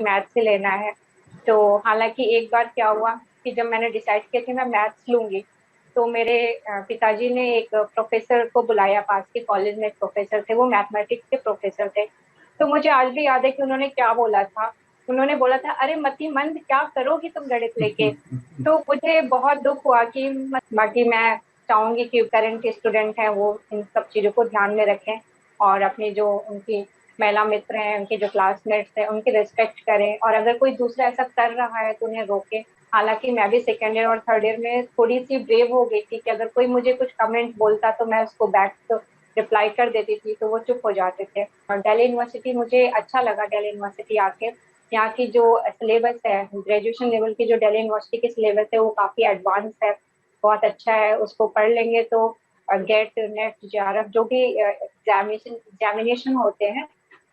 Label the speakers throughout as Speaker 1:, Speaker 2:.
Speaker 1: Math से लेना है। तो हालांकि एक बार क्या हुआ कि जब मैंने डिसाइड किया कि मैं मैथ्स लूंगी, तो मेरे पिताजी ने एक प्रोफेसर को बुलाया, पास के कॉलेज में एक प्रोफेसर थे, वो मैथमेटिक्स के प्रोफेसर थे। तो मुझे आज भी याद है कि उन्होंने क्या बोला था। उन्होंने बोला था, अरे मतिमंद, क्या करोगी तुम गणित लेके। तो मुझे बहुत दुख हुआ कि बाकी मैं चाहूंगी कि करंट स्टूडेंट हैं वो इन सब चीजों को ध्यान में रखें, और अपनी जो उनकी महिला मित्र हैं, उनके जो क्लासमेट्स हैं, उनकी रिस्पेक्ट करें, और अगर कोई दूसरा ऐसा कर रहा है तो उन्हें रोकें। हालांकि मैं भी सेकेंड ईयर और थर्ड ईयर में थोड़ी सी ब्रेव हो गई थी कि अगर कोई मुझे कुछ कमेंट बोलता तो मैं उसको बैक रिप्लाई कर देती थी, तो वो चुप हो जाते थे। और दिल्ली यूनिवर्सिटी मुझे अच्छा लगा, दिल्ली यूनिवर्सिटी आके यहाँ की जो सिलेबस है, ग्रेजुएशन लेवल की जो दिल्ली यूनिवर्सिटी की सिलेबस है वो काफी एडवांस है, बहुत अच्छा है। उसको पढ़ लेंगे तो गेट नेट जेआरएफ जो भी एग्जामिनेशन होते हैं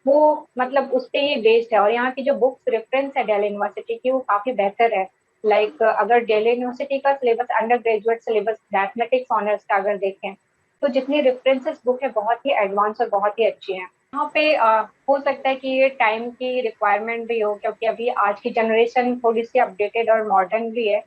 Speaker 1: वो मतलब उस पे ही बेस्ड है। और यहाँ की जो बुक्स रेफरेंस है दिल्ली यूनिवर्सिटी की वो काफी बेहतर है। लाइक अगर दिल्ली यूनिवर्सिटी का syllabus, under graduate syllabus mathematics honours का अगर देखें, तो जितनी रेफरेंसेस बुक है बहुत ही एडवांस और बहुत ही अच्छी है। यहाँ पे हो सकता है कि ये टाइम की रिक्वायरमेंट भी हो, क्योंकि अभी आज की जनरेशन थोड़ी सी अपडेटेड और मॉडर्न भी है।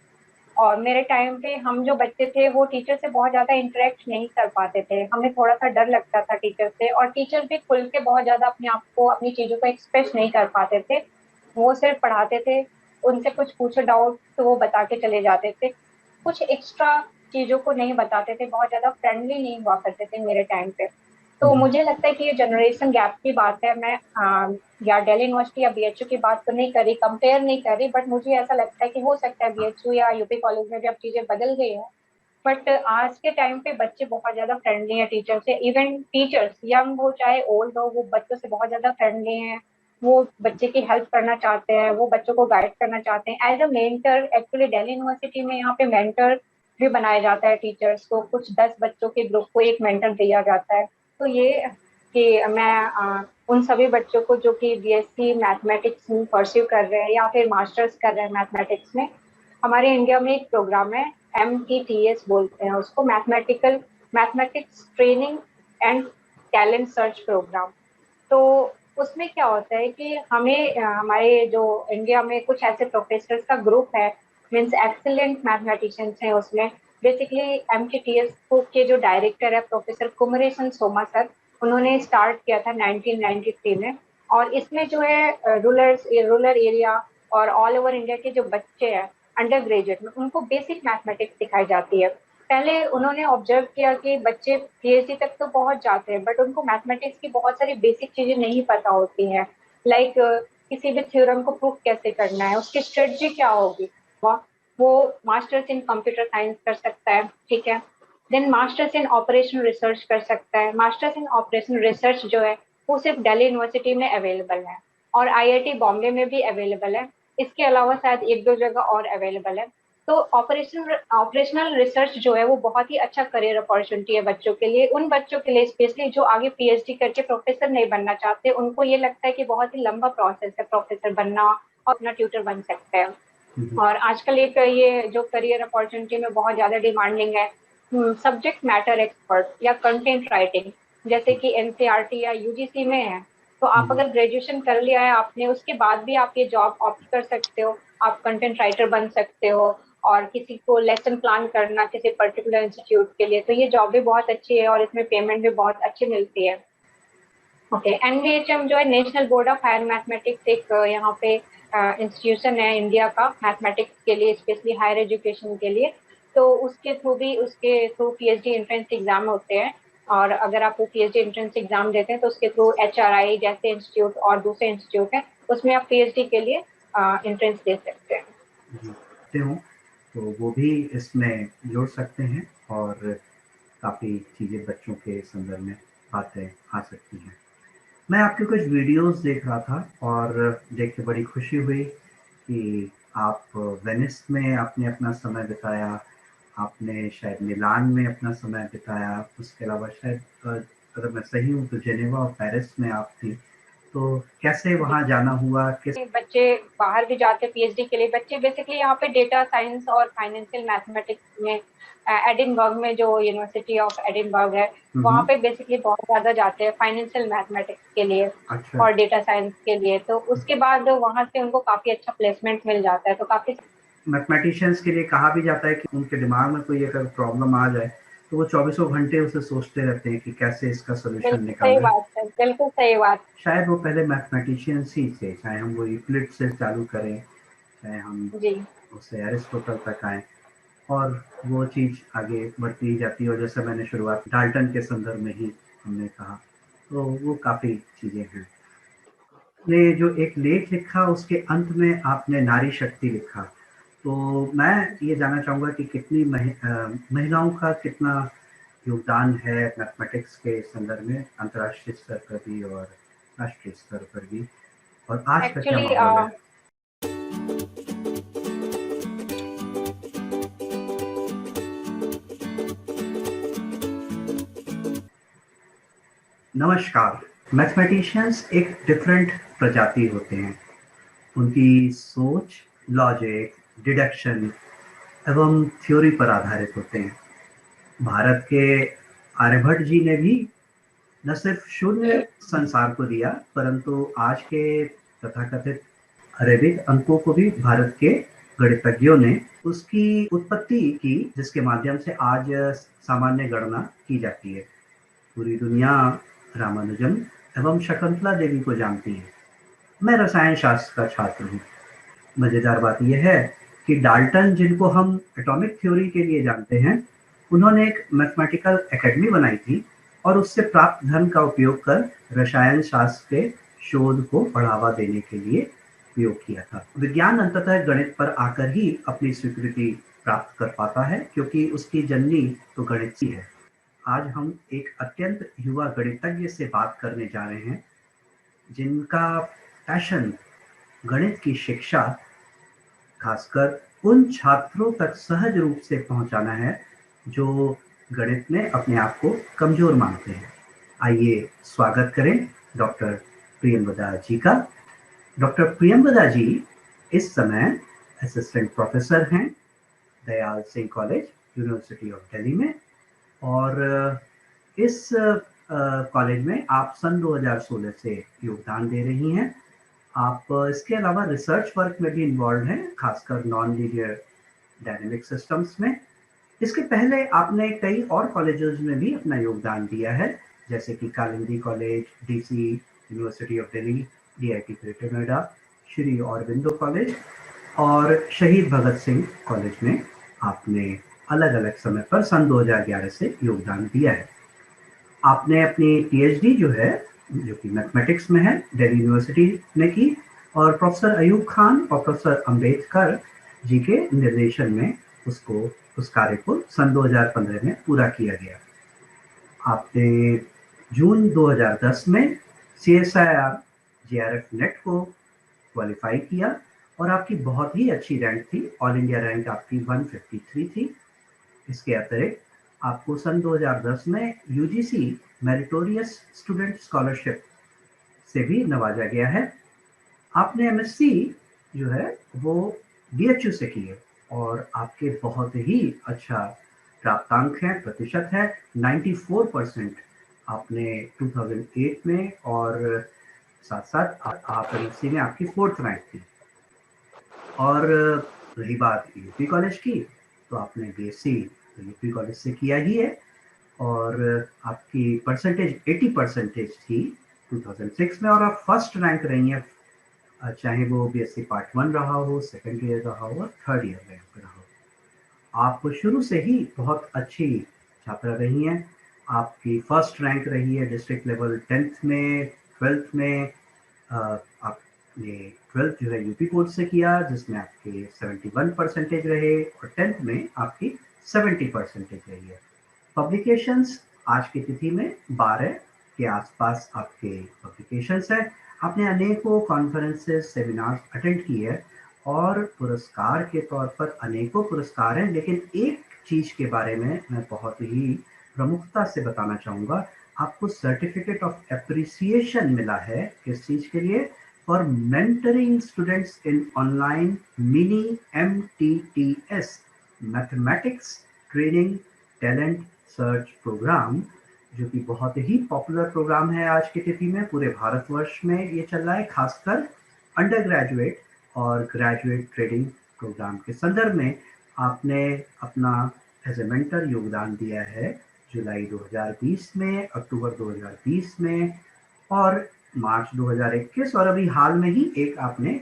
Speaker 1: और मेरे टाइम पे हम जो बच्चे थे वो टीचर से बहुत ज्यादा इंटरेक्ट नहीं कर पाते थे, हमें थोड़ा सा डर लगता था टीचर से, और टीचर भी खुल के बहुत ज्यादा अपने आप को, अपनी चीजों को एक्सप्रेस नहीं कर पाते थे। वो सिर्फ पढ़ाते थे, उनसे कुछ पूछो डाउट तो वो बता के चले जाते थे, कुछ एक्स्ट्रा चीजों को नहीं बताते थे, बहुत ज्यादा फ्रेंडली नहीं हुआ करते थे मेरे टाइम पे। तो मुझे लगता है कि ये जनरेशन गैप की बात है। मैं या दिल्ली यूनिवर्सिटी या बीएचयू की बात तो नहीं कर रही, कंपेयर नहीं कर रही, बट मुझे ऐसा लगता है कि हो सकता है बीएचयू या यूपी कॉलेज में भी अब चीजें बदल गई हैं। बट आज के टाइम पे बच्चे बहुत ज्यादा फ्रेंडली हैं टीचर से, इवन टीचर्स यंग हो चाहे ओल्ड हो, वो बच्चों से बहुत ज्यादा फ्रेंडली हैं। वो बच्चे की हेल्प करना चाहते हैं, वो बच्चों को गाइड करना चाहते हैं as a mentor. Actually Delhi university में यहाँ पे मेंटर भी बनाया जाता है टीचर्स को, कुछ 10 बच्चों के ग्रुप को एक मेंटर दिया जाता है। तो ये कि मैं उन सभी बच्चों को जो कि बीएससी मैथमेटिक्स में परस्यू कर रहे हैं या फिर मास्टर्स कर रहे हैं मैथमेटिक्स में, हमारे इंडिया में एक प्रोग्राम है, MTTS बोलते हैं उसको, mathematics training and talent search program. तो उसमें क्या होता है कि हमें हमारे जो इंडिया में कुछ ऐसे प्रोफेसर्स का ग्रुप है, मीन्स एक्सीलेंट मैथमेटिशियंस हैं उसमें। बेसिकली MTTS के जो डायरेक्टर है प्रोफेसर कुमरेशन सोमा सर, उन्होंने स्टार्ट किया था 1993 में। और इसमें जो है रूरल एरिया और ऑल ओवर इंडिया के जो बच्चे हैं अंडर ग्रेजुएट में, उनको बेसिक मैथमेटिक्स सिखाई जाती है। पहले उन्होंने ऑब्जर्व किया कि बच्चे पीएचडी तक तो पहुंच जाते हैं, बट उनको मैथमेटिक्स की बहुत सारी बेसिक चीजें नहीं पता होती हैं। लाइक किसी भी थ्योरम को प्रूफ कैसे करना है, उसकी स्ट्रेटजी क्या होगी। वह वो मास्टर्स इन कंप्यूटर साइंस कर सकता है, ठीक है। Then masters in operation research कर सकता है। मास्टर्स इन ऑपरेशन रिसर्च जो है वो सिर्फ दिल्ली यूनिवर्सिटी में अवेलेबल है, और आईआईटी बॉम्बे में भी अवेलेबल है। इसके अलावा शायद एक दो जगह और अवेलेबल है। तो ऑपरेशनल रिसर्च जो है वो बहुत ही अच्छा करियर अपॉर्चुनिटी है बच्चों के लिए, उन बच्चों के लिए स्पेशली जो आगे पीएचडी करके प्रोफेसर नहीं बनना चाहते, उनको ये लगता है कि बहुत ही लंबा प्रोसेस है प्रोफेसर बनना, और अपना ट्यूटर बन सकते हैं। और आजकल एक ये जो करियर अपॉर्चुनिटी में बहुत ज्यादा डिमांडिंग है, सब्जेक्ट मैटर एक्सपर्ट या कंटेंट राइटिंग, जैसे कि एनसीईआरटी या यूजीसी में है। तो आप अगर ग्रेजुएशन कर लिया है आपने, उसके बाद भी आप ये जॉब ऑप्ट कर सकते हो, आप कंटेंट राइटर बन सकते हो। और किसी को लेसन प्लान करना किसी पर्टिकुलर इंस्टीट्यूट के लिए, तो ये जॉब भी बहुत अच्छी है और इसमें पेमेंट भी बहुत अच्छी मिलती है। ओके, एनबीएचएम जो है national board of higher mathematics, एक यहाँ पे इंस्टीट्यूशन है इंडिया का मैथमेटिक्स के लिए, स्पेशली हायर एजुकेशन के लिए। तो उसके थ्रू पीएचडी एंट्रेंस एग्जाम होते हैं। और अगर आप वो पीएचडी एंट्रेंस एग्जाम देते हैं तो उसके थ्रू एचआरआई जैसे इंस्टीट्यूट और दूसरे इंस्टीट्यूट हैं, उसमें आप पीएचडी के लिए एंट्रेंस दे सकते हैं।
Speaker 2: देखते हो तो वो भी इसमें जोड़ सकते हैं और काफ़ी चीज़ें बच्चों के संदर्भ में बातें आ सकती हैं। मैं आपके कुछ वीडियोस देख रहा था और देख के बड़ी खुशी हुई कि आप वेनिस में आपने अपना समय बिताया, आपने शायद मिलान में अपना समय बिताया, उसके अलावा शायद अगर मैं सही हूँ तो जेनेवा और पेरिस में आप थी। तो कैसे वहाँ जाना हुआ?
Speaker 1: बच्चे बाहर भी जाते हैं पीएचडी के लिए। बच्चे बेसिकली यहाँ पे डेटा साइंस और फाइनेंशियल मैथमेटिक्स में एडिनबर्ग में जो यूनिवर्सिटी ऑफ एडिनबर्ग है, वहाँ पे बेसिकली बहुत ज्यादा जाते हैं फाइनेंशियल मैथमेटिक्स के लिए।
Speaker 2: अच्छा।
Speaker 1: और डेटा साइंस के लिए। तो उसके बाद वहाँ से उनको काफी अच्छा प्लेसमेंट मिल जाता है। तो काफी
Speaker 2: मैथमेटिशियंस के लिए कहा भी जाता है कि उनके दिमाग में कोई अगर प्रॉब्लम आ जाए तो वो चौबीसों घंटे उसे सोचते रहते हैं कि कैसे इसका सोल्यूशन
Speaker 1: बिल्कुल सही
Speaker 2: निकालें।
Speaker 1: बात है, बिल्कुल सही बात।
Speaker 2: शायद वो पहले मैथमेटिशियंस ही थे, चाहे हम वो यूक्लिड से चालू करें, चाहे हम
Speaker 1: जी
Speaker 2: उससे एरिस्टोटल तक आए, और वो चीज़ आगे बढ़ती जाती है। और जैसे मैंने शुरुआत डाल्टन के संदर्भ में ही हमने कहा, तो वो काफ़ी चीज़ें हैं। ने जो एक लेख लिखा उसके अंत में आपने नारी शक्ति लिखा, तो मैं ये जानना चाहूँगा कि कितनी महिलाओं का कितना योगदान है मैथमेटिक्स के संदर्भ में, अंतर्राष्ट्रीय स्तर पर भी और राष्ट्रीय स्तर पर भी, और आज का क्या
Speaker 1: एक्चुअली
Speaker 2: माहौल है? नमस्कार। मैथमेटिशियंस एक डिफरेंट प्रजाति होते हैं। उनकी सोच लॉजिक, डिडक्शन एवं थ्योरी पर आधारित होते हैं। भारत के आर्यभट्ट जी ने भी न सिर्फ शून्य संसार को दिया, परंतु आज के तथाकथित अरेबिक अंकों को भी भारत के गणितज्ञों ने उसकी उत्पत्ति की, जिसके माध्यम से आज सामान्य गणना की जाती है। पूरी दुनिया रामानुजम एवं शकुंतला देवी को जानती है। मैं रसायन शास्त्र का छात्र हूँ। मजेदार बात यह है कि डाल्टन, जिनको हम एटॉमिक थ्योरी के लिए जानते हैं, उन्होंने एक मैथमेटिकल एकेडमी बनाई थी और उससे प्राप्त धन का उपयोग कर रसायन शास्त्र के शोध को बढ़ावा देने के लिए उपयोग किया था। विज्ञान अंततः गणित पर आकर ही अपनी स्वीकृति प्राप्त कर पाता है, क्योंकि उसकी जननी तो गणित ही है। आज हम एक अत्यंत युवा गणितज्ञ से बात करने जा रहे हैं, जिनका पैशन गणित की शिक्षा, खासकर उन छात्रों तक सहज रूप से पहुंचाना है जो गणित में अपने आप को कमजोर मानते हैं। आइए स्वागत करें डॉक्टर प्रियंवदा जी का। डॉक्टर प्रियंवदा जी इस समय असिस्टेंट प्रोफेसर हैं Dayal Singh college, university of Delhi में, और इस कॉलेज में आप सन 2016 से योगदान दे रही हैं। आप इसके अलावा रिसर्च वर्क में भी इन्वॉल्व हैं, खासकर नॉन लीनियर डायनेमिक सिस्टम्स में। इसके पहले आपने कई और कॉलेजेस में भी अपना योगदान दिया है, जैसे कि Kalindi college, DC, university of Delhi, DIT greater Noida, Shri Aurobindo college और शहीद भगत सिंह कॉलेज में आपने अलग अलग समय पर सन 2011 से योगदान दिया है। आपने अपनी पीएचडी जो है, जो कि मैथमेटिक्स में है, दिल्ली यूनिवर्सिटी में की, और प्रोफेसर अयूब खान और प्रोफेसर अंबेडकर जी के निर्देशन में उस कार्य को सन 2015 में पूरा किया गया। आपने जून 2010 में CSIR JRF नेट को क्वालिफाई किया और आपकी बहुत ही अच्छी रैंक थी, ऑल इंडिया रैंक आपकी 153 थी। इसके अतिरिक्त आपको सन 2010 में यूजीसी मेरिटोरियस स्टूडेंट स्कॉलरशिप से भी नवाजा गया है। आपने एमएससी जो है वो बीएचयू से की है और आपके बहुत ही अच्छा प्राप्तांक है, प्रतिशत है 94%। आपने 2008 में, और साथ साथ आप एमएससी में आपकी 4th रैंक थी। और रही बात यूपी कॉलेज की, तो आपने बीएससी यूपी कॉलेज से किया ही है, और आपकी परसेंटेज 80% थी 2006 में, और आप फर्स्ट रैंक रही हैं, चाहे वो बीएससी पार्ट 1 रहा हो, सेकेंड ईयर रहा हो, थर्ड ईयर रैंक रहा हो। आप शुरू से ही बहुत अच्छी छात्रा रही हैं। आपकी फर्स्ट रैंक रही है डिस्ट्रिक्ट लेवल 10th में, 12th में। आपने 12th जो है यूपी बोर्ड से किया, जिसमें आपके 71 परसेंटेज रहे, और 10th में आपकी 70 परसेंटेज रही है। पब्लिकेशंस आज की तिथि में 12 के आसपास आपके पब्लिकेशंस है। आपने अनेकों कॉन्फ्रेंसेस, सेमिनार्स अटेंड किए हैं, और पुरस्कार के तौर पर अनेकों पुरस्कार हैं। लेकिन एक चीज के बारे में मैं बहुत ही प्रमुखता से बताना चाहूंगा, आपको सर्टिफिकेट ऑफ एप्रिसिएशन मिला है किस चीज के लिए? For mentoring students in online mini MTTS mathematics training talent search program, जो कि बहुत ही पॉपुलर प्रोग्राम है आज की तिथि में। पूरे भारतवर्ष में ये चल रहा है, खासकर अंडर ग्रेजुएट और ग्रेजुएट ट्रेनिंग प्रोग्राम के संदर्भ में आपने अपना एज ए मेंटर योगदान दिया है जुलाई 2020 में, अक्टूबर 2020 में और मार्च 2021, और अभी हाल में ही एक आपने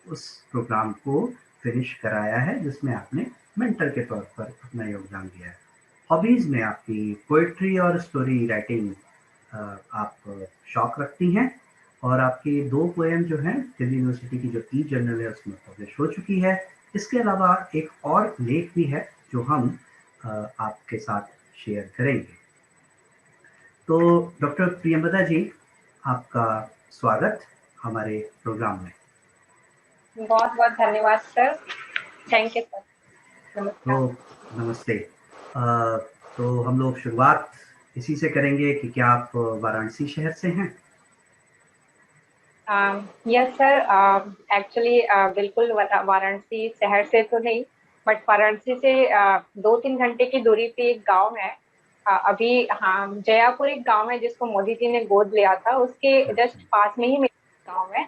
Speaker 2: उस प्रोग्राम को फिनिश कराया है जिसमें आपने मेंटर के तौर पर अपना योगदान दिया है। हॉबीज में आपकी पोएट्री और स्टोरी राइटिंग आप शौक रखती हैं, और आपकी 2 पोएम जो हैं दिल्ली यूनिवर्सिटी की जो जर्नल है उसमें पब्लिश हो चुकी है। इसके अलावा एक और लेख भी है जो हम आपके साथ शेयर करेंगे। तो डॉक्टर प्रियंवदा जी, आपका स्वागत हमारे प्रोग्राम में।
Speaker 1: बहुत बहुत धन्यवाद सर। Thank you sir.
Speaker 2: तो
Speaker 1: नमस्कार।
Speaker 2: नमस्ते। तो हम लोग शुरुआत इसी से करेंगे कि क्या आप वाराणसी शहर से हैं?
Speaker 1: यस सर, एक्चुअली बिल्कुल वाराणसी शहर से तो नहीं, बट वाराणसी से 2-3 घंटे की दूरी पे एक गांव है। अभी हाँ, जयापुर एक गांव है जिसको मोदी जी ने गोद लिया था, उसके जस्ट पास में ही मेरा गांव है।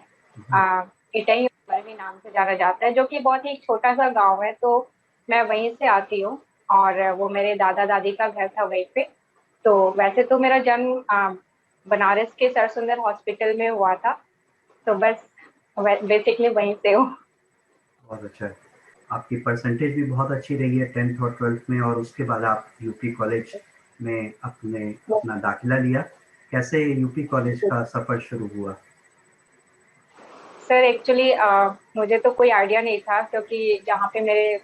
Speaker 1: इटाई बरवी नाम से जाना जाता है, जो कि बहुत ही छोटा सा गांव है। तो मैं वहीं से आती हूँ, और वो मेरे दादा दादी का घर था वहीं पे। तो वैसे तो मेरा जन्म बनारस के सर सुंदर हॉस्पिटल में हुआ था, तो बस बेसिकली वहीं से हूँ।
Speaker 2: बहुत अच्छा है। आपकी परसेंटेज भी बहुत अच्छी रही है 10th और 12th में, और उसके बाद आप यूपी कॉलेज में अपने अपना दाखिला लिया। कैसे यूपी कॉलेज का सफर शुरू हुआ?
Speaker 1: सर एक्चुअली मुझे तो कोई आइडिया नहीं था, क्योंकि जहाँ पे मेरे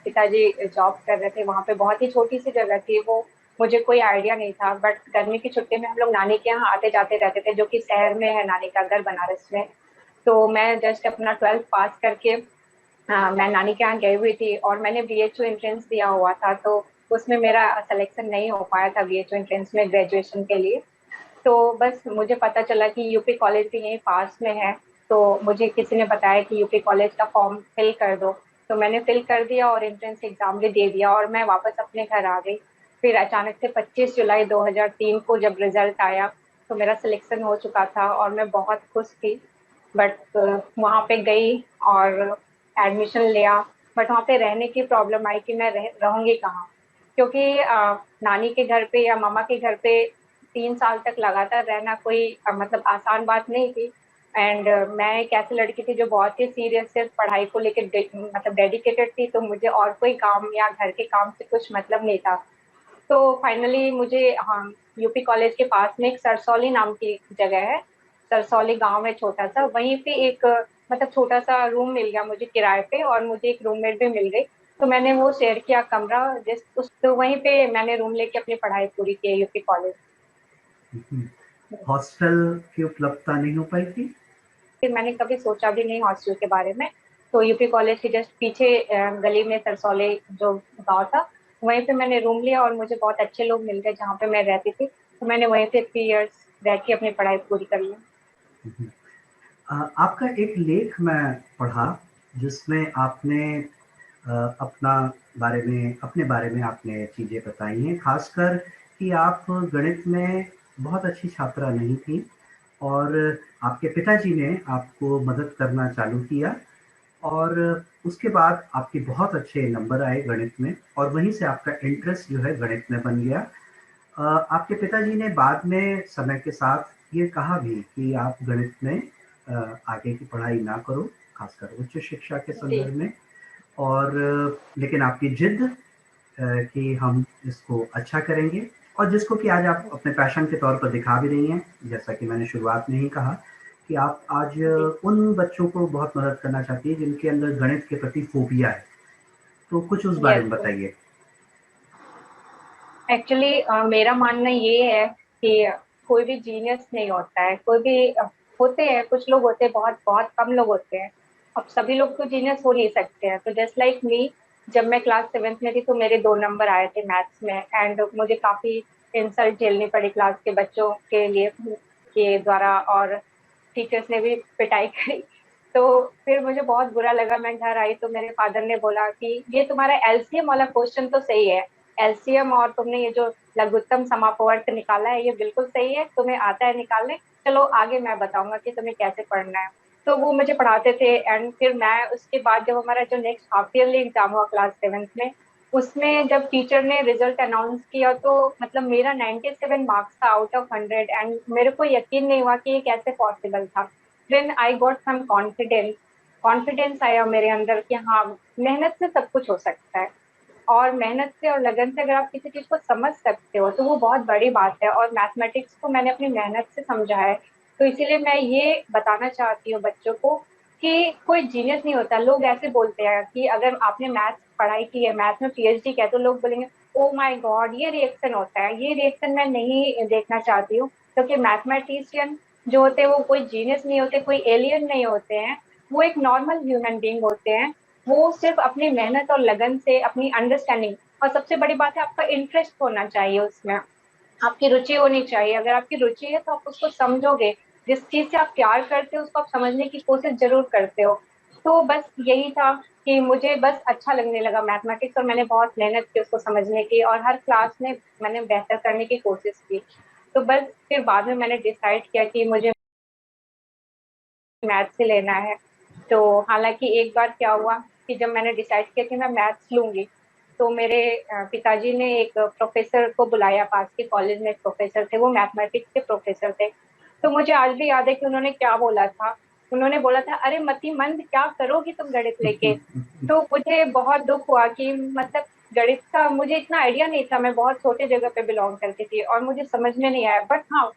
Speaker 1: पिताजी जॉब कर रहे थे वहाँ पे बहुत ही छोटी सी जगह थी वो। मुझे कोई आइडिया नहीं था, बट गर्मी की छुट्टी में हम लोग नानी के यहाँ आते जाते रहते थे, जो कि शहर में है नानी का घर बनारस में। तो मैं जस्ट अपना 12th पास करके मैं नानी के यहाँ गई हुई थी, और मैंने BHU एंट्रेंस दिया हुआ था। तो उसमें मेरा सिलेक्शन नहीं हो पाया था BHU एंट्रेंस में ग्रेजुएशन के लिए। तो बस मुझे पता चला कि यूपी कॉलेज भी यहीं पास में है। तो मुझे किसी ने बताया कि यूपी कॉलेज का फॉर्म फिल कर दो। तो मैंने फिल कर दिया और एंट्रेंस एग्जाम भी दे दिया, और मैं वापस अपने घर आ गई। फिर अचानक से 25 जुलाई 2003 को जब रिजल्ट आया, तो मेरा सिलेक्शन हो चुका था और मैं बहुत खुश थी। बट वहाँ पे गई और एडमिशन लिया। बट वहाँ पे रहने की प्रॉब्लम आई कि मैं रहूंगी कहाँ, क्योंकि नानी के घर पे या मामा के घर पे 3 साल तक लगातार रहना कोई मतलब आसान बात नहीं थी। एंड मैं एक ऐसी लड़की थी जो बहुत ही सीरियस सिर्फ पढ़ाई को लेकर मतलब डेडिकेटेड थी, तो मुझे और कोई काम या घर के काम से कुछ मतलब नहीं था। तो फाइनली मुझे हाँ, यूपी कॉलेज के पास में एक सरसौली नाम की जगह है। सरसौली गांव है छोटा सा, वहीं पे एक मतलब छोटा सा रूम मिल गया मुझे किराए पे, और मुझे एक रूममेट भी मिल गई। तो मैंने वो शेयर किया कमरा, जिस उस तो वहीं पे मैंने रूम लेके अपनी पढ़ाई पूरी की है यूपी कॉलेज।
Speaker 2: हॉस्टल की उपलब्धता नहीं हो पाई थी?
Speaker 1: फिर मैंने कभी सोचा भी नहीं हॉस्टल के बारे में। तो यूपी कॉलेज के जस्ट पीछे गली में सरसौली जो गांव था, वहीं पे मैंने रूम लिया, और मुझे बहुत अच्छे लोग मिल गए जहाँ पे मैं रहती थी। तो मैंने वहीं पे 3 इयर्स रह के अपनी पढ़ाई पूरी कर ली।
Speaker 2: आपका एक लेख मैं पढ़ा जिसमें आपने अपना अपने बारे में आपने चीज़ें बताई हैं, खासकर कि आप गणित में बहुत अच्छी छात्रा नहीं थी, और आपके पिताजी ने आपको मदद करना चालू किया, और उसके बाद आपके बहुत अच्छे नंबर आए गणित में, और वहीं से आपका इंटरेस्ट जो है गणित में बन गया। आपके पिताजी ने बाद में समय के साथ ये कहा भी कि आप गणित में आगे की पढ़ाई ना करो, खासकर उच्च शिक्षा के
Speaker 1: जी।
Speaker 2: संदर्भ में, और लेकिन आपकी जिद कि हम इसको अच्छा करेंगे, और जिसको कि आज आप अपने पैशन के तौर पर दिखा भी रही हैं, जैसा कि मैंने शुरुआत में ही कहा कि आप आज
Speaker 1: जी।
Speaker 2: उन बच्चों को बहुत मदद करना चाहती है जिनके अंदर गणित के प्रति फोबिया है। तो कुछ उस बारे
Speaker 1: यस
Speaker 2: में
Speaker 1: सर।
Speaker 2: बताइए।
Speaker 1: एक्चुअली मेरा मानना ये है कि कोई भी जीनियस नहीं होता है, कोई भी होते हैं, कुछ लोग होते हैं, बहुत बहुत कम लोग होते हैं। अब सभी लोग तो जीनियस हो नहीं सकते हैं। तो जस्ट लाइक मी, जब मैं क्लास 7th में थी तो मेरे 2 नंबर आए थे मैथ्स में, एंड मुझे काफी इंसल्ट झेलनी पड़ी क्लास के बच्चों के द्वारा, और टीचर्स ने भी पिटाई करी। तो फिर मुझे बहुत बुरा लगा। मैं घर आई तो मेरे फादर ने बोला कि ये तुम्हारा एलसीएम वाला क्वेश्चन तो सही है, एलसीएम और तुमने ये जो लघुत्तम समापवर्त निकाला है ये बिल्कुल सही है, तुम्हें आता है निकालने, चलो आगे मैं बताऊंगा कि तुम्हें कैसे पढ़ना है। तो वो मुझे पढ़ाते थे। एंड फिर मैं उसके बाद जब हमारा जो नेक्स्ट हाफ ईयरली एग्जाम हुआ क्लास 7th में, उसमें जब टीचर ने रिजल्ट अनाउंस किया तो मतलब मेरा 97 मार्क्स था आउट ऑफ 100, एंड मेरे को यकीन नहीं हुआ कि ये कैसे पॉसिबल था। Then I got some confidence, confidence आया मेरे अंदर कि हाँ, मेहनत से सब कुछ हो सकता है, और मेहनत से और लगन से अगर आप किसी चीज को समझ सकते हो तो वो बहुत बड़ी बात है। और मैथमेटिक्स को मैंने अपनी मेहनत से समझा है। तो इसीलिए मैं ये बताना चाहती हूँ बच्चों को कि कोई जीनियस नहीं होता। लोग ऐसे बोलते हैं कि अगर आपने मैथ्स पढ़ाई की है, मैथ्स में पीएचडी किया है, तो लोग बोलेंगे ओ माय गॉड ये रिएक्शन होता है। ये रिएक्शन मैं नहीं देखना चाहती हूँ, क्योंकि मैथमेटिशियन जो होते हैं वो कोई जीनियस नहीं होते, कोई एलियन नहीं होते हैं। वो एक नॉर्मल ह्यूमन बींग होते हैं। वो सिर्फ अपनी मेहनत और लगन से, अपनी अंडरस्टैंडिंग, और सबसे बड़ी बात है आपका इंटरेस्ट होना चाहिए उसमें, आपकी रुचि होनी चाहिए। अगर आपकी रुचि है तो आप उसको समझोगे। जिस चीज से आप प्यार करते हो उसको आप समझने की कोशिश जरूर करते हो। तो बस यही था कि मुझे बस अच्छा लगने लगा मैथमेटिक्स, और मैंने बहुत मेहनत की उसको समझने की, और हर क्लास में मैंने बेहतर करने की कोशिश की। तो बस फिर बाद में मैंने डिसाइड किया कि मुझे मैथ्स से लेना है। तो हालांकि एक बार क्या हुआ कि जब मैंने डिसाइड किया कि मैं मैथ्स लूंगी, तो मेरे पिताजी ने एक प्रोफेसर को बुलाया, पास के कॉलेज में एक प्रोफेसर थे, वो मैथमेटिक्स के प्रोफेसर थे। तो मुझे आज भी याद है कि उन्होंने क्या बोला था। उन्होंने बोला था, अरे मतिमंद क्या करोगी तुम गणित लेके। तो मुझे बहुत दुख हुआ कि मतलब गणित का मुझे इतना आइडिया नहीं था, मैं बहुत छोटे जगह पे बिलोंग करती थी और मुझे समझ में नहीं आया। बट हाँ,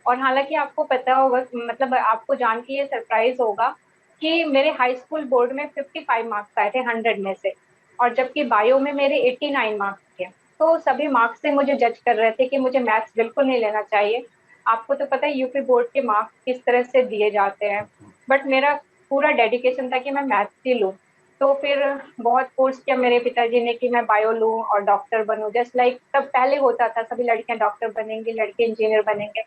Speaker 1: और हालांकि आपको पता होगा, मतलब आपको जान के ये सरप्राइज होगा कि मेरे हाई स्कूल बोर्ड में 55 मार्क्स आए थे 100 में से, और जबकि बायो में मेरे 89 मार्क्स थे। तो सभी मार्क्स से मुझे जज कर रहे थे कि मुझे मैथ्स बिल्कुल नहीं लेना चाहिए। आपको तो पता है यूपी बोर्ड के मार्क्स किस तरह से दिए जाते हैं। बट मेरा पूरा डेडिकेशन था कि मैं मैथ्स ही लूँ। तो फिर बहुत फोर्स किया मेरे पिताजी ने कि मैं बायो लूँ और डॉक्टर बनूं, जस्ट लाइक तब पहले होता था, सभी लड़कियां डॉक्टर बनेंगी, लड़के इंजीनियर बनेंगे।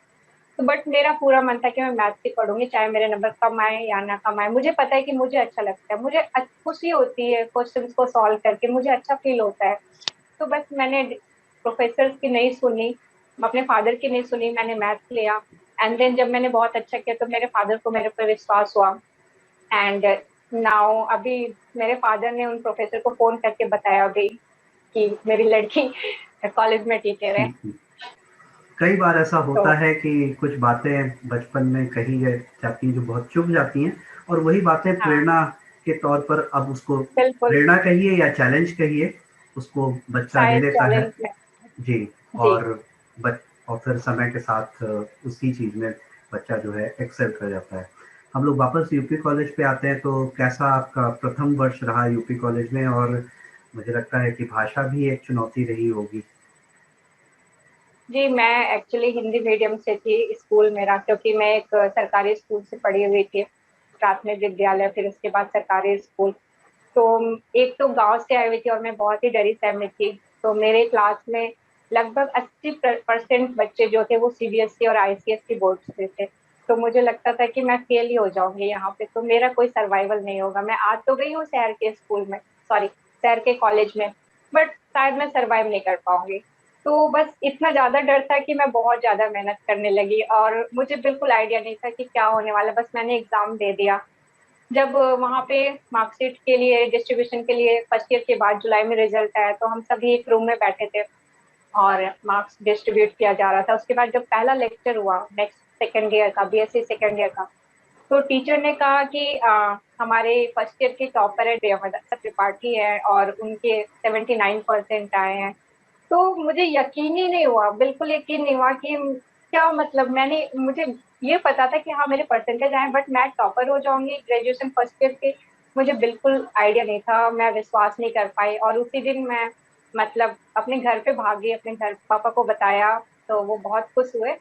Speaker 1: तो बट मेरा पूरा मन था कि मैं मैथ्स ही पढ़ूंगी, चाहे मेरे नंबर कम आए या ना कम आए। मुझे पता है कि मुझे अच्छा लगता है, मुझे खुशी होती है क्वेश्चंस को सॉल्व करके, मुझे अच्छा फील होता है। तो बस मैंने प्रोफेसर की नहीं सुनी, अपने फादर की नहीं सुनी, मैंने मैथ्स लिया। एंड देन जब मैंने बहुत अच्छा किया तो मेरे फादर को मेरे पर विश्वास हुआ। एंड नाउ अभी मेरे फादर ने उन प्रोफेसर को फोन करके बताया अभी कि मेरी लड़की कॉलेज में टीचर है।
Speaker 2: कई बार ऐसा
Speaker 1: तो
Speaker 2: होता है कि कुछ बातें बचपन में कही जाती हैं जो बहुत चुभ जाती हैं, और वही बातें
Speaker 1: हाँ,
Speaker 2: प्रेरणा के तौर पर, अब उसको
Speaker 1: बिल्कुल।
Speaker 2: प्रेरणा कहिए या चैलेंज कहिए, उसको बच्चा ले
Speaker 1: शायद
Speaker 2: लेता है।
Speaker 1: चैलेंज में।
Speaker 2: जी।
Speaker 1: जी।
Speaker 2: और बच और फिर समय के साथ उसी चीज़ में बच्चा जो है एक्सेल कर जाता है। हम लोग वापस यूपी कॉलेज पे आते हैं, तो कैसा आपका प्रथम वर्ष रहा यूपी कॉलेज में? और मुझे लगता है कि भाषा भी एक चुनौती रही होगी।
Speaker 1: जी, मैं एक्चुअली हिंदी मीडियम से थी स्कूल मेरा, क्योंकि मैं एक सरकारी स्कूल से पढ़ी हुई थी, प्राथमिक विद्यालय, फिर उसके बाद सरकारी स्कूल। तो एक तो गांव से आई हुई थी और मैं बहुत ही डरी सहमी थी। तो मेरे क्लास में लगभग 80% बच्चे जो थे वो सीबीएसई और आईसीएसई बोर्ड से थे। तो मुझे लगता था कि मैं फेल ही हो जाऊंगी यहाँ पे, तो मेरा कोई सर्वाइवल नहीं होगा। मैं आ तो गई हूँ शहर के स्कूल में, सॉरी, शहर के कॉलेज में, बट शायद मैं सर्वाइव नहीं कर पाऊंगी। तो बस इतना ज्यादा डर था कि मैं बहुत ज्यादा मेहनत करने लगी, और मुझे बिल्कुल आइडिया नहीं था कि क्या होने वाला। बस मैंने एग्जाम दे दिया। जब वहां पे मार्कशीट के लिए डिस्ट्रीब्यूशन के लिए फर्स्ट ईयर के बाद जुलाई में रिजल्ट आया, तो हम सभी एक रूम में बैठे थे और मार्क्स डिस्ट्रीब्यूट किया जा रहा था। उसके बाद जब पहला लेक्चर हुआ नेक्स्ट सेकेंड ईयर का, बीएससी सेकेंड ईयर का, तो टीचर ने कहा कि हमारे फर्स्ट ईयर के टॉपर है प्रियंवदा त्रिपाठी है और उनके 79% आए हैं। तो मुझे यकीन ही नहीं हुआ, बिल्कुल यकीन नहीं हुआ कि क्या मतलब, मैंने मुझे ये पता था कि हाँ मेरे परसेंटेज आए, बट मैं टॉपर हो जाऊंगी ग्रेजुएशन फर्स्ट ईयर के, मुझे बिल्कुल आइडिया नहीं था। मैं विश्वास नहीं कर पाई, और उसी दिन मैं मतलब अपने घर पे भाग गई, अपने घर पापा को बताया। तो वो बहुत खुश हुए।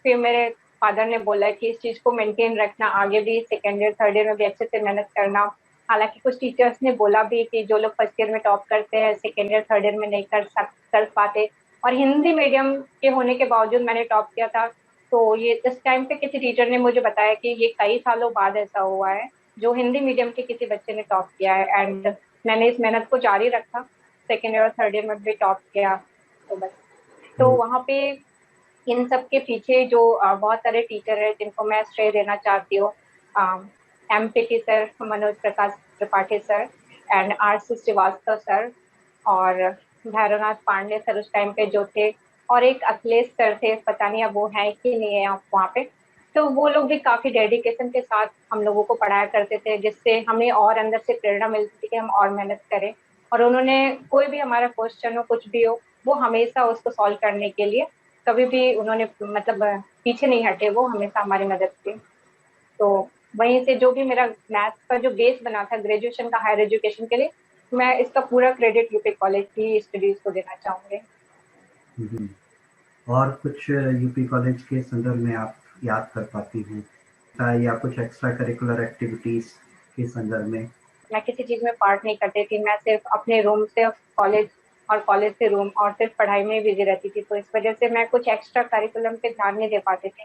Speaker 1: फिर मेरे फादर ने बोला कि इस चीज को मेंटेन रखना, आगे भी सेकेंड ईयर थर्ड ईयर में भी अच्छे से मेहनत करना। हालांकि कुछ टीचर्स ने बोला भी कि जो लोग फर्स्ट ईयर में टॉप करते हैं सेकेंड ईयर थर्ड ईयर में नहीं कर पाते, और हिंदी मीडियम के होने के बावजूद मैंने टॉप किया था। तो ये इस टाइम पे किसी टीचर ने मुझे बताया कि ये कई सालों बाद ऐसा हुआ है जो हिंदी मीडियम के किसी बच्चे ने टॉप किया है। एंड मैंने इस मेहनत को जारी रखा, सेकेंड ईयर और थर्ड ईयर में भी टॉप किया। तो बस, तो
Speaker 2: तो
Speaker 1: वहाँ पे इन सब के पीछे जो बहुत सारे टीचर हैं जिनको मैं श्रेय देना चाहती हूँ। MPT sir, Manoj Prakash Tripathi sir, and RC. Srivastava sir, और भैरवनाथ पांडे सर उस टाइम पे जो थे, और एक अखिलेश सर थे, पता नहीं अब वो है कि नहीं है आप वहाँ पे। तो वो लोग भी काफी डेडिकेशन के साथ हम लोगों को पढ़ाया करते थे, जिससे हमें और अंदर से प्रेरणा मिलती थी कि हम और मेहनत करें। और उन्होंने कोई भी हमारा क्वेश्चन हो, कुछ भी हो, वो हमेशा उसको सॉल्व करने के लिए कभी भी उन्होंने मतलब पीछे नहीं हटे, वो हमेशा हमारी मदद की। तो वहीं से जो भी मेरा मैथ का जो बेस बना था ग्रेजुएशन का हायर एजुकेशन के लिए, मैं इसका पूरा क्रेडिट यूपी कॉलेज की स्टडीज को देना चाहूंगी।
Speaker 2: हम्म, और कुछ यूपी कॉलेज के संदर्भ में आप याद कर पाती हैं, या कुछ एक्स्ट्रा करिकुलर एक्टिविटीज के संदर्भ में?
Speaker 1: मैं किसी चीज में पार्ट नहीं करती थी, मैं सिर्फ अपने रूम से कॉलेज और कॉलेज से रूम और सिर्फ पढ़ाई में बिजी रहती थी। तो इस वजह से मैं कुछ एक्स्ट्रा करिकुलम पे ध्यान नहीं दे पाती थी।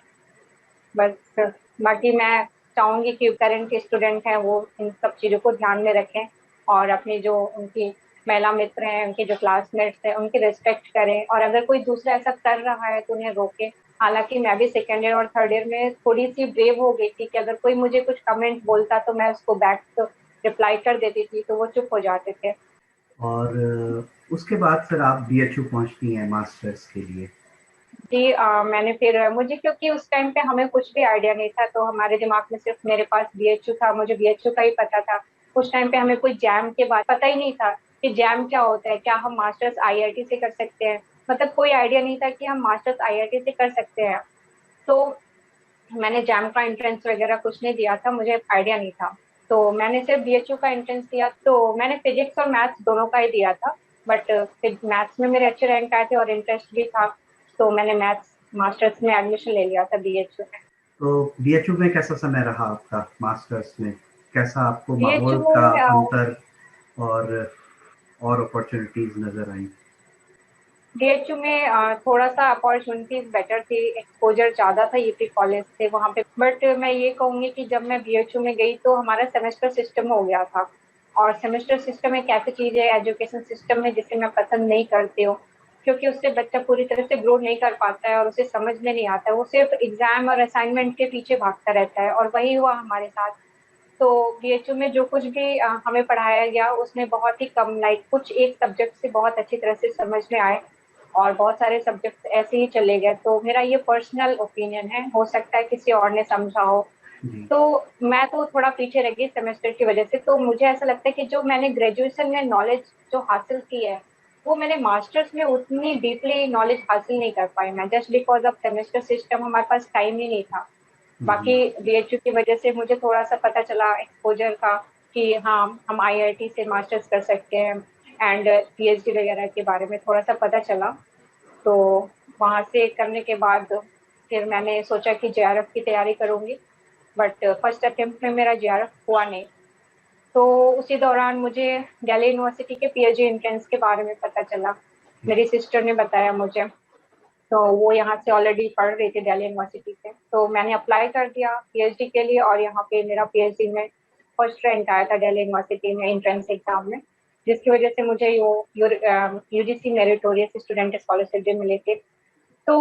Speaker 1: बस बाकी मैं चाहूंगी कि करंट स्टूडेंट हैं वो इन सब चीजों को ध्यान में रखें, और अपनी जो उनकी महिला मित्र हैं, उनके जो क्लासमेट्स हैं, उनकी रिस्पेक्ट करें, और अगर कोई दूसरा ऐसा कर रहा है तो उन्हें रोके। हालांकि मैं भी सेकेंड ईयर और थर्ड ईयर में थोड़ी सी ब्रेव हो गई थी कि अगर कोई मुझे कुछ कमेंट बोलता तो मैं उसको बैक तो रिप्लाई कर देती थी, तो वो चुप हो जाते थे।
Speaker 2: और उसके बाद फिर आप बीएचयू पहुंचती हैं मास्टर्स के लिए।
Speaker 1: जी मैंने फिर मुझे, क्योंकि उस टाइम पे हमें कुछ भी आइडिया नहीं था, तो हमारे दिमाग में सिर्फ मेरे पास बीएचयू था, मुझे बीएचयू का ही पता था। उस टाइम पे हमें कोई जैम के बाद पता ही नहीं था कि जैम क्या होता है, क्या हम मास्टर्स आईआईटी से कर सकते हैं। मतलब कोई आइडिया नहीं था कि हम मास्टर्स आईआईटी से कर सकते हैं। तो मैंने जैम का एंट्रेंस वगैरह कुछ नहीं दिया था, मुझे आइडिया नहीं था। तो मैंने सिर्फ बीएचयू का एंट्रेंस दिया, तो मैंने फिजिक्स और मैथ्स दोनों का ही दिया था। बट मैथ्स में मेरे अच्छे रैंक आए थे और इंटरेस्ट भी था, तो मैंने मैथ्स मास्टर्स में एडमिशन ले लिया था बीएचयू में।
Speaker 2: तो बीएचयू में कैसा समय रहा आपका मास्टर्स में? कैसा आपको
Speaker 1: बीएचयू
Speaker 2: माहौल का
Speaker 1: में
Speaker 2: अंतर और अपॉर्चुनिटीज नजर आई?
Speaker 1: बीएचयू में थोड़ा सा अपॉर्चुनिटीज बेटर थी, एक्सपोजर ज्यादा था यूपी कॉलेज से वहां पे। बट मैं ये कहूंगी कि जब मैं बीएचयू में गई तो हमारा सेमेस्टर सिस्टम हो गया था। और सेमेस्टर सिस्टम एक ऐसी चीज है एजुकेशन सिस्टम में जिसे मैं पसंद नहीं करती हूँ, क्योंकि उससे बच्चा पूरी तरह से ग्रो नहीं कर पाता है और उसे समझ में नहीं आता है, वो सिर्फ एग्जाम और असाइनमेंट के पीछे भागता रहता है, और वही हुआ हमारे साथ। तो बीएचयू में जो कुछ भी हमें पढ़ाया गया उसमें बहुत ही कम, लाइक कुछ एक सब्जेक्ट से बहुत अच्छी तरह से समझ में आए, और बहुत सारे सब्जेक्ट ऐसे ही चले गए। तो मेरा ये पर्सनल ओपिनियन है, हो सकता है किसी और ने समझा हो।
Speaker 2: जी।
Speaker 1: तो मैं तो थोड़ा पीछे रह गई सेमेस्टर की वजह से। तो मुझे ऐसा लगता है कि जो मैंने ग्रेजुएशन में नॉलेज जो हासिल की है, वो मैंने मास्टर्स में उतनी डीपली नॉलेज हासिल नहीं कर पाई मैं, just because of semester system, हमारे पास टाइम ही नहीं था। बाकी
Speaker 2: हम्म,
Speaker 1: बीएचयू की वजह से मुझे थोड़ा सा पता चला एक्सपोजर का, कि हाँ हम आईआईटी से मास्टर्स कर सकते हैं, एंड पीएचडी वगैरह के बारे में थोड़ा सा पता चला। तो वहां से करने के बाद फिर मैंने सोचा कि जेआरएफ की तैयारी करूंगी, बट फर्स्ट अटेम्प्ट में मेरा जेआरएफ हुआ नहीं। तो उसी दौरान मुझे दिल्ली यूनिवर्सिटी के पीएचडी एंट्रेंस के बारे में पता चला, मेरी सिस्टर ने बताया मुझे। तो वो यहाँ से ऑलरेडी पढ़ रही थी दिल्ली यूनिवर्सिटी से, तो मैंने अप्लाई कर दिया पीएचडी के लिए, और यहाँ पे मेरा पीएचडी में फर्स्ट रैंक आया था दिल्ली यूनिवर्सिटी में एंट्रेंस एग्जाम में, जिसकी वजह से मुझे यूजीसी मेरिटोरियस स्टूडेंट स्कॉलरशिप भी मिली थी। तो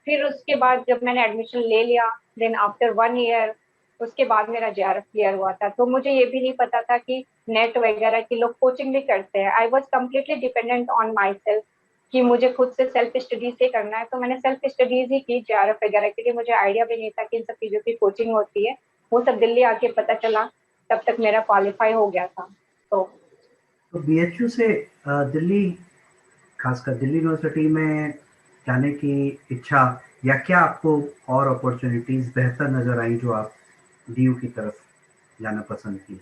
Speaker 1: फिर उसके बाद जब मैंने एडमिशन ले लिया, देन आफ्टर 1 ईयर उसके बाद मेरा जेआरएफ क्लियर हुआ था। तो मुझे ये भी नहीं पता था कि नेट वगैरह की लोग कोचिंग भी करते हैं। I was completely dependent on my self, कि मुझे खुद से सेल्फ स्टडीज ही करना है, तो मैंने सेल्फ स्टडीज ही की जेआरएफ वगैरह के लिए। मुझे आइडिया भी नहीं था कि इन सब चीजों की कोचिंग होती है, वो सब दिल्ली आके पता चला, तब तक मेरा क्वालिफाई हो गया था। तो
Speaker 2: तो बीएचयू से दिल्ली, खासकर दिल्ली यूनिवर्सिटी में जाने की इच्छा, या क्या आपको और अपॉर्चुनिटीज बेहतर नजर आई जो आप डीयू की तरफ जाना पसंद की?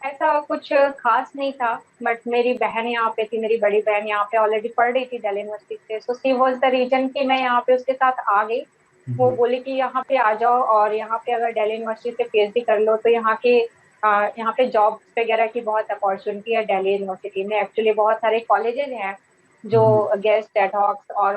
Speaker 1: ऐसा कुछ खास नहीं था, बट मेरी बहन यहाँ पे थी, मेरी बड़ी बहन यहाँ पे ऑलरेडी पढ़ रही थी दिल्ली यूनिवर्सिटी से, सो सी वाज द रीजन कि मैं यहाँ पे उसके साथ आ गई। वो
Speaker 2: हम्म,
Speaker 1: बोली कि यहाँ पे आ जाओ, और यहाँ पे अगर दिल्ली यूनिवर्सिटी से पीएचडी कर लो तो यहाँ के यहाँ पे जॉब वगैरह की बहुत अपॉर्चुनिटी है दिल्ली यूनिवर्सिटी में। एक्चुअली बहुत सारे कॉलेजेस हैं जो गेस्ट एडहॉक्स और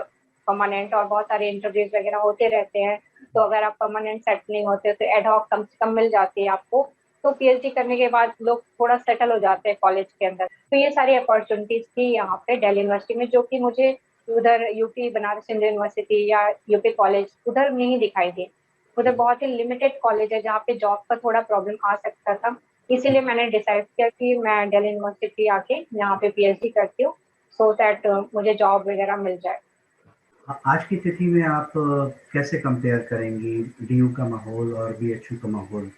Speaker 1: परमानेंट और बहुत सारे इंटरव्यूज वगैरह होते रहते हैं। तो अगर आप परमानेंट सेट नहीं होते तो एडहॉक कम से कम मिल जाती है आपको। तो पीएचडी करने के बाद लोग थोड़ा सेटल हो जाते हैं कॉलेज के अंदर। तो ये सारी अपॉर्चुनिटीज थी यहाँ पे दिल्ली यूनिवर्सिटी में, जो कि मुझे उधर यूपी बनारस हिंदू यूनिवर्सिटी या यूपी कॉलेज उधर नहीं दिखाई दी। उधर बहुत ही लिमिटेड कॉलेज है जहाँ पे जॉब का थोड़ा प्रॉब्लम आ सकता था। इसीलिए मैंने डिसाइड किया कि मैं दिल्ली यूनिवर्सिटी आके यहाँ पे पीएचडी करती हूँ, सो दैट मुझे जॉब वगैरह मिल जाए।
Speaker 2: आज की तिथि में आप कैसे कंपेयर करेंगी डीयू का माहौल और बीएचयू का माहौल?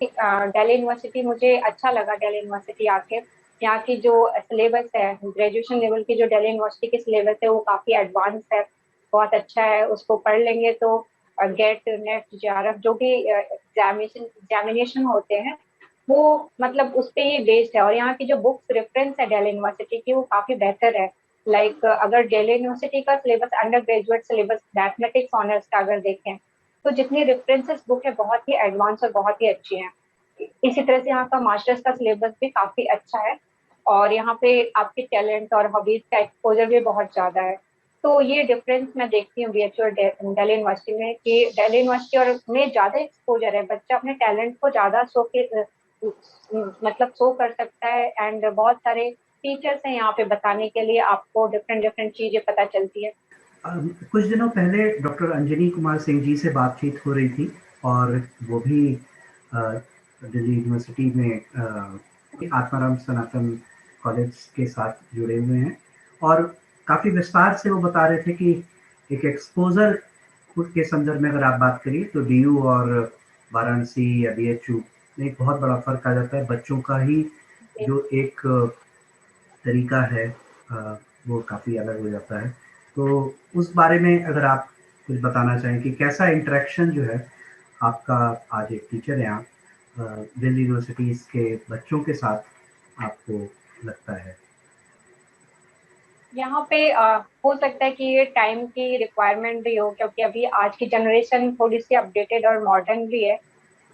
Speaker 1: दिल्ली यूनिवर्सिटी मुझे अच्छा लगा। दिल्ली यूनिवर्सिटी आके यहाँ की जो सिलेबस है, ग्रेजुएशन लेवल की जो दिल्ली यूनिवर्सिटी की सिलेबस है वो काफी एडवांस है, बहुत अच्छा है। उसको पढ़ लेंगे तो गेट नेट जेआरएफ जो भी एग्जामिनेशन होते हैं वो मतलब उस पे ही बेस्ड है। और यहाँ की जो बुक्स रेफरेंस है दिल्ली यूनिवर्सिटी की वो काफी बेहतर है। लाइक अगर दिल्ली यूनिवर्सिटी का syllabus under graduate syllabus mathematics honours का अगर देखें तो जितनी रेफरेंसेस बुक है बहुत ही एडवांस और बहुत ही अच्छी हैं। इसी तरह से यहाँ का मास्टर्स का सिलेबस भी काफी अच्छा है। और यहाँ पे आपके टैलेंट और हॉबीज का एक्सपोजर भी बहुत ज्यादा है। तो ये डिफरेंस मैं देखती हूँ बीएचयू और दिल्ली यूनिवर्सिटी में, कि दिल्ली यूनिवर्सिटी और में ज्यादा एक्सपोजर है। बच्चा अपने टैलेंट को ज्यादा शो के मतलब शो कर सकता है। एंड बहुत सारे टीचर्स हैं यहाँ पे बताने के लिए, आपको डिफरेंट डिफरेंट चीजें पता चलती है।
Speaker 2: कुछ दिनों पहले डॉक्टर अंजनी कुमार सिंह जी से बातचीत हो रही थी और वो भी अ, दिल्ली यूनिवर्सिटी में आत्माराम सनातन कॉलेज के साथ जुड़े हुए हैं और काफ़ी विस्तार से वो बता रहे थे कि एक एक्सपोजर के संदर्भ में अगर आप बात करिए तो डीयू और वाराणसी या बीएचयू में एक बहुत बड़ा फ़र्क आ जाता है। बच्चों का ही जो एक तरीका है वो काफ़ी अलग हो जाता है। तो उस बारे में अगर आप कुछ बताना चाहें कि कैसा इंटरेक्शन जो है आपका आज एक टीचर हैं आप दिल्ली यूनिवर्सिटीज़ के बच्चों के साथ आपको लगता है?
Speaker 1: यहाँ पे हो सकता है कि ये टाइम की रिक्वायरमेंट भी हो, क्योंकि अभी आज की जनरेशन थोड़ी सी अपडेटेड और मॉडर्न भी है।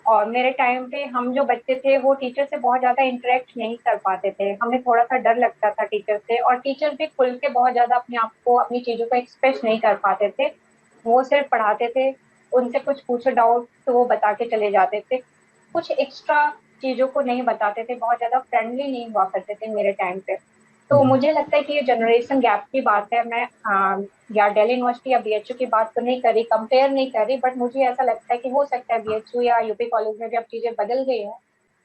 Speaker 1: और मेरे टाइम पे हम जो बच्चे थे वो टीचर से बहुत ज्यादा इंटरेक्ट नहीं कर पाते थे, हमें थोड़ा सा डर लगता था टीचर से। और टीचर भी खुल के बहुत ज्यादा अपने आप को अपनी चीजों को एक्सप्रेस नहीं कर पाते थे। वो सिर्फ पढ़ाते थे, उनसे कुछ पूछो डाउट तो वो बता के चले जाते थे, कुछ एक्स्ट्रा चीजों को नहीं बताते थे, बहुत ज्यादा फ्रेंडली नहीं हुआ करते थे मेरे टाइम पे। तो मुझे लगता है कि ये जनरेशन गैप की बात है। मैं या दिल्ली यूनिवर्सिटी या बीएचयू की बात तो नहीं कर रही, कंपेयर नहीं कर रही, बट मुझे ऐसा लगता है कि हो सकता है बीएचयू या यूपी कॉलेज में भी अब चीजें बदल गई हैं।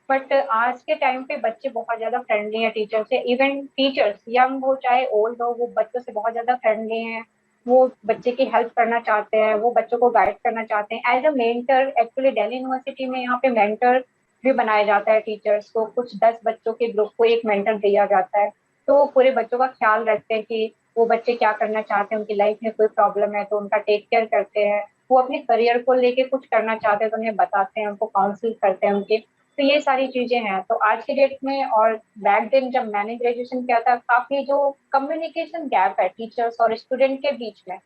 Speaker 1: बट आज के टाइम पे बच्चे बहुत ज्यादा फ्रेंडली हैं टीचर से। इवन टीचर्स यंग हो चाहे ओल्ड हो, वो बच्चों से बहुत ज्यादा फ्रेंडली हैं। वो बच्चे की हेल्प करना चाहते हैं, वो बच्चों को गाइड करना चाहते हैं as a mentor. Actually Delhi university में यहाँ पे मेंटर भी बनाया जाता है टीचर्स को। कुछ 10 बच्चों के ग्रुप को एक मेंटर दिया जाता है। तो वो पूरे बच्चों का ख्याल रखते हैं कि वो बच्चे क्या करना चाहते हैं, उनकी लाइफ में कोई प्रॉब्लम है तो उनका टेक केयर करते हैं। वो अपने करियर को लेके कुछ करना चाहते हैं तो उन्हें बताते हैं, उनको काउंसिल करते हैं उनके। तो ये सारी चीजें हैं। तो आज के डेट में और बैक दिन जब मैंने ग्रेजुएशन किया था, काफी जो कम्युनिकेशन गैप है टीचर्स और स्टूडेंट के बीच में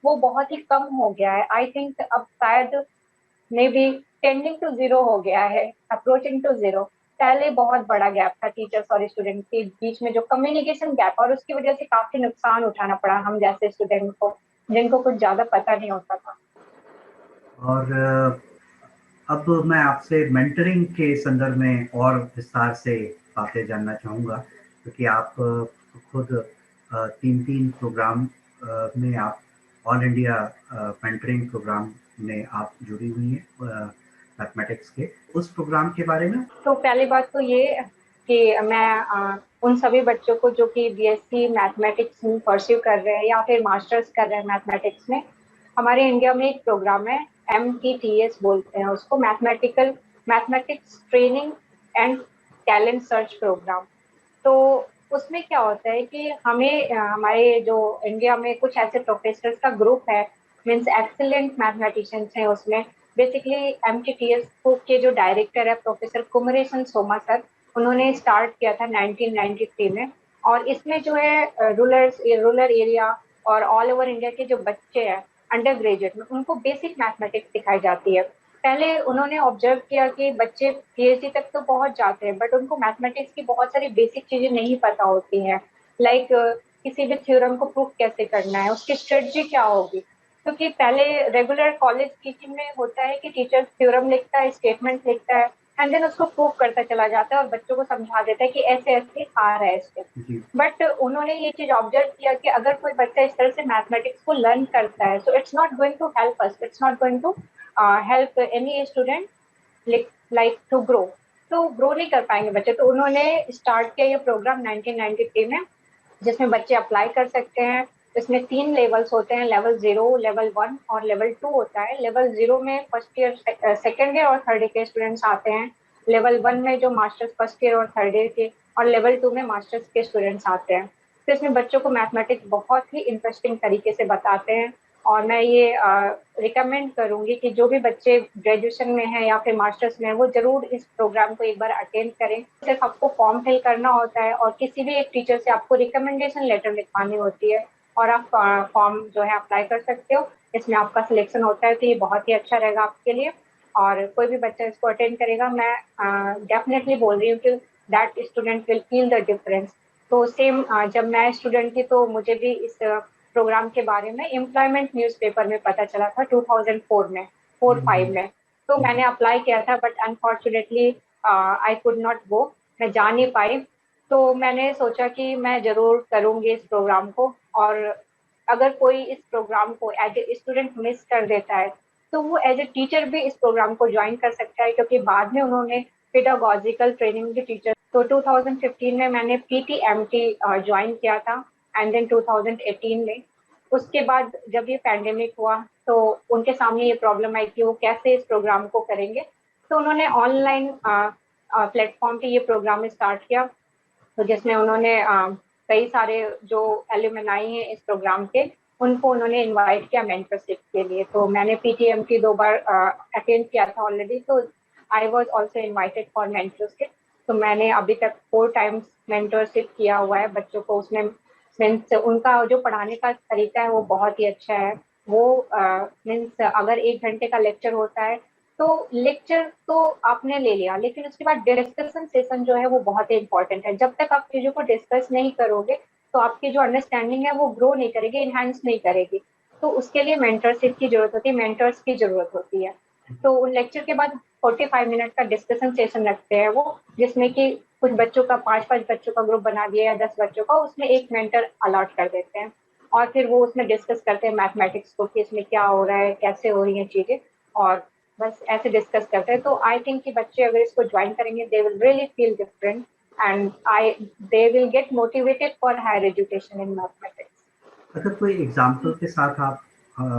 Speaker 1: वो बहुत ही कम हो गया है। आई थिंक अब शायद may be tending to zero हो गया है, अप्रोचिंग टू जीरो। पहले बहुत बड़ा गैप था टीचर्स और स्टूडेंट के बीच में, जो कम्युनिकेशन गैप, और उसकी वजह से काफी नुकसान उठाना पड़ा हम जैसे स्टूडेंट को, जिनको कुछ ज्यादा पता नहीं होता था।
Speaker 2: और अब मैं आपसे मेंटरिंग के संदर्भ में और विस्तार से बातें जानना चाहूँगा क्योंकि आप खुद 3-3 प्रोग्राम में आप ऑल इंडिया मेंटरिंग प्रोग्राम में आप जुड़ी हुई हैं मैथमेटिक्स के। उस प्रोग्राम के बारे में?
Speaker 1: तो पहली बात तो ये कि मैं उन सभी बच्चों को जो कि बीएससी मैथमेटिक्स में परस्यू कर रहे हैं या फिर मास्टर्स कर रहे हैं मैथमेटिक्स में, हमारे इंडिया में एक प्रोग्राम है, MTTS बोलते हैं उसको, mathematics training and talent search program. तो उसमें क्या होता है कि हमें हमारे जो इंडिया में कुछ ऐसे प्रोफेसर्स का ग्रुप है, मीन्स एक्सीलेंट मैथमेटिशियंस हैं उसमें। बेसिकली एमटीटीएस के जो डायरेक्टर है प्रोफेसर कुमरेशन सोमा सर, उन्होंने स्टार्ट किया था 1993 में। और इसमें जो है रूरल एरिया और ऑल ओवर इंडिया के जो बच्चे हैं अंडर ग्रेजुएट में, उनको बेसिक मैथमेटिक्स सिखाई जाती है। पहले उन्होंने ऑब्जर्व किया कि बच्चे पीएचडी तक तो पहुंच जाते हैं बट उनको मैथमेटिक्स की बहुत सारी बेसिक चीजें नहीं पता होती हैं। लाइक किसी भी थ्योरम को प्रूफ कैसे करना है, उसकी स्ट्रेटजी क्या होगी। क्योंकि पहले रेगुलर कॉलेज टीचिंग में होता है कि टीचर थ्योरम लिखता है, स्टेटमेंट लिखता है, एंड देन उसको प्रूव करता चला जाता है और बच्चों को समझा देता है कि ऐसे ऐसे आ रहा है स्टेप।
Speaker 2: जी
Speaker 1: बट उन्होंने ये चीज ऑब्जर्व किया कि अगर कोई बच्चा इस तरह से मैथमेटिक्स को लर्न करता है, so it's not going to help us, it's not going to help any student like to grow. तो ग्रो नहीं कर पाएंगे बच्चे। तो उन्होंने स्टार्ट किया ये प्रोग्राम 1993 में, जिसमें बच्चे अप्लाई कर सकते हैं। इसमें 3 लेवल्स होते हैं, लेवल 0, लेवल 1 और लेवल 2 होता है। लेवल 0 में फर्स्ट ईयर, सेकेंड ईयर और थर्ड ईयर के स्टूडेंट्स आते हैं। लेवल 1 में जो मास्टर्स फर्स्ट ईयर और थर्ड ईयर के, और लेवल 2 में मास्टर्स के स्टूडेंट्स आते हैं। तो इसमें बच्चों को मैथमेटिक्स बहुत ही इंटरेस्टिंग तरीके से बताते हैं। और मैं ये रिकमेंड करूंगी कि जो भी बच्चे ग्रेजुएशन में हैं या फिर मास्टर्स में हैं, वो जरूर इस प्रोग्राम को एक बार अटेंड करें। सिर्फ आपको फॉर्म फिल करना होता है और किसी भी एक टीचर से आपको रिकमेंडेशन लेटर लिखवानी होती है, और आप फॉर्म जो है अप्लाई कर सकते हो। इसमें आपका सिलेक्शन होता है, तो ये बहुत ही अच्छा रहेगा आपके लिए। और कोई भी बच्चा इसको अटेंड करेगा, मैं डेफिनेटली बोल रही हूँ कि that student will feel the difference. तो सेम जब मैं स्टूडेंट थी तो मुझे भी इस प्रोग्राम के बारे में एम्प्लॉयमेंट न्यूज़पेपर में पता चला था 2004 में, 4-5
Speaker 2: हम्म,
Speaker 1: में। तो मैंने अप्लाई किया था, but unfortunately I could not go, मैं जा नहीं पाई। तो मैंने सोचा कि मैं जरूर करूंगी इस प्रोग्राम को। और अगर कोई इस प्रोग्राम को एज ए स्टूडेंट मिस कर देता है, तो वो एज ए टीचर भी इस प्रोग्राम को ज्वाइन कर सकता है, क्योंकि बाद में उन्होंने पेडागोजिकल ट्रेनिंग भी टीचर। तो 2015 में मैंने पीटीएमटी ज्वाइन किया था, एंड देन 2018 में। उसके बाद जब ये पैंडेमिक हुआ, तो उनके सामने ये प्रॉब्लम आई कि वो कैसे इस प्रोग्राम को करेंगे। तो उन्होंने ऑनलाइन प्लेटफॉर्म पे ये प्रोग्राम स्टार्ट किया। तो जिसमें उन्होंने कई सारे जो एल्यूमिनाई हैं इस प्रोग्राम के, उनको उन्होंने इनवाइट किया मेंटरशिप के लिए। तो मैंने पीटीएम की 2 बार अटेंड किया था ऑलरेडी, तो I was also invited for mentorship. तो मैंने अभी तक 4 टाइम्स मेंटरशिप किया हुआ है बच्चों को। उसमें मीन्स उनका जो पढ़ाने का तरीका है वो बहुत ही अच्छा है। वो मीन्स अगर 1 घंटे का लेक्चर होता है, तो लेक्चर तो आपने ले लिया, लेकिन उसके बाद डिस्कशन सेशन जो है वो बहुत ही इंपॉर्टेंट है। जब तक आप चीजों को डिस्कस नहीं करोगे, तो आपकी जो अंडरस्टैंडिंग है वो ग्रो नहीं करेगी, इनहेंस नहीं करेगी। तो उसके लिए मेंटरशिप की जरूरत होती है, मेंटर्स की जरूरत होती है। तो उन लेक्चर के बाद 45 मिनट का डिस्कशन सेशन रखते हैं वो, जिसमें कि कुछ बच्चों का 5-5 बच्चों का ग्रुप बना दिया या 10 बच्चों का, उसमें एक मेंटर अलॉट कर देते हैं। और फिर वो उसमें डिस्कस करते हैं मैथमेटिक्स को कि इसमें क्या हो रहा है, कैसे हो रही है चीजें। और बस ऐसे डिस्कस करते हैं। तो आई थिंक कि बच्चे अगर इसको ज्वाइन करेंगे, they will really feel different, and I they will get motivated for higher education in mathematics.
Speaker 2: अगर कोई एग्जाम्पल के साथ आप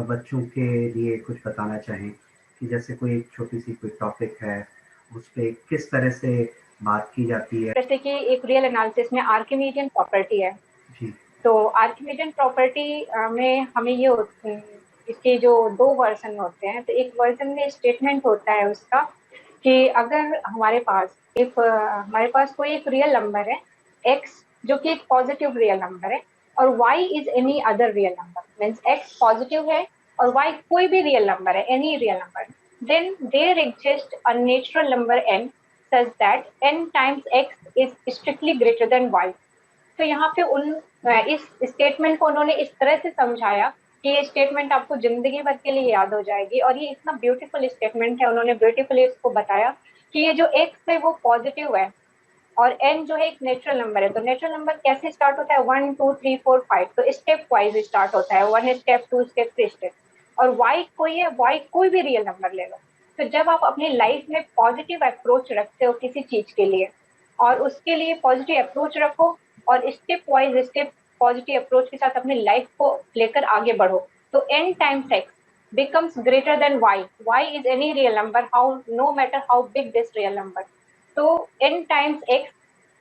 Speaker 2: बच्चों के लिए कुछ बताना चाहें कि जैसे कोई एक छोटी सी कोई टॉपिक है, उस पे किस तरह से बात की जाती है।
Speaker 1: जैसे कि एक रियल एनालिसिस में आर्किमिडियन प्रॉपर्टी है।
Speaker 2: जी
Speaker 1: तो आर्किमिडियन प्रॉपर्टी में हमें ये इसके जो 2 वर्जन होते हैं, तो एक वर्जन में स्टेटमेंट होता है उसका कि अगर हमारे पास एक हमारे पास कोई एक रियल नंबर है एक्स, जो कि एक पॉजिटिव रियल नंबर है, और Y is any other real number, means X positive है और वाई कोई भी रियल नंबर है, any real number, then there exist a natural number N such that N times X is strictly greater than Y. तो यहाँ पे इस statement को उन्होंने इस तरह से समझाया कि ये स्टेटमेंट आपको जिंदगी भर के लिए याद हो जाएगी। और ये इतना ब्यूटीफुल स्टेटमेंट है, उन्होंने ब्यूटीफुली इसको बताया कि ये जो एक्स है वो पॉजिटिव है, और एन जो है एक नेचुरल नंबर है। तो नेचुरल नंबर कैसे स्टार्ट होता है, 1 2 3 4 5, तो स्टेप वाइज स्टार्ट होता है, 1 स्टेप, 2 स्टेप, 3 स्टेप। और वाई कोई है, वाई कोई भी रियल नंबर ले लो। तो जब आप अपनी लाइफ में पॉजिटिव अप्रोच रखते हो किसी चीज के लिए, और उसके लिए पॉजिटिव अप्रोच रखो, और step wise step positive approach के साथ अपनी लाइफ को लेकर आगे बढ़ो, तो N times X becomes greater than y. Y is any real number, how no matter how big this real number. So n times x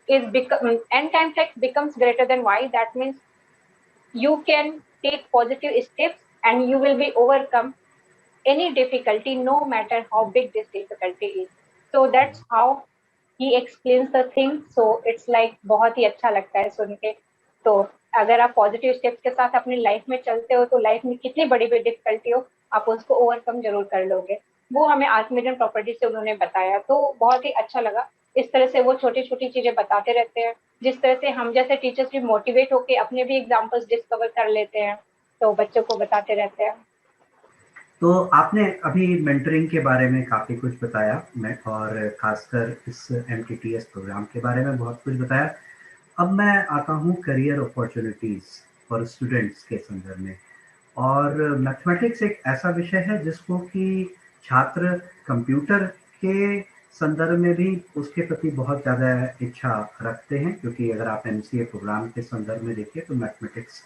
Speaker 1: n times x becomes greater than y. That means you can take positive steps and you will be overcome any difficulty, no matter how big this difficulty is. So that's how he explains the thing. So it's like बहुत ही अच्छा लगता है सुन के। तो अगर आप positive steps के साथ अपनी लाइफ में चलते हो, तो लाइफ में कितनी बड़ी बड़ी डिफिकल्टी हो, आप उसको ओवरकम जरूर कर लोगे। वो हमें आर्किमिडीयन प्रॉपर्टी से उन्होंने बताया, तो बहुत ही अच्छा लगा। इस तरह से वो छोटी छोटी चीजें बताते रहते हैं, जिस तरह से हम जैसे टीचर्स भी मोटिवेट होके अपने भी एग्जाम्पल्स डिस्कवर कर लेते हैं, तो बच्चों को बताते रहते हैं।
Speaker 2: तो आपने अभी मेंटरिंग के बारे में काफ़ी कुछ बताया, मैं और ख़ासकर इस एमटीटीएस प्रोग्राम के बारे में बहुत कुछ बताया। अब मैं आता हूँ करियर अपॉर्चुनिटीज़ फॉर स्टूडेंट्स के संदर्भ में। और मैथमेटिक्स एक ऐसा विषय है जिसको कि छात्र कंप्यूटर के संदर्भ में भी उसके प्रति बहुत ज़्यादा इच्छा रखते हैं, क्योंकि अगर आप एमसीए प्रोग्राम के संदर्भ में देखिए तो मैथमेटिक्स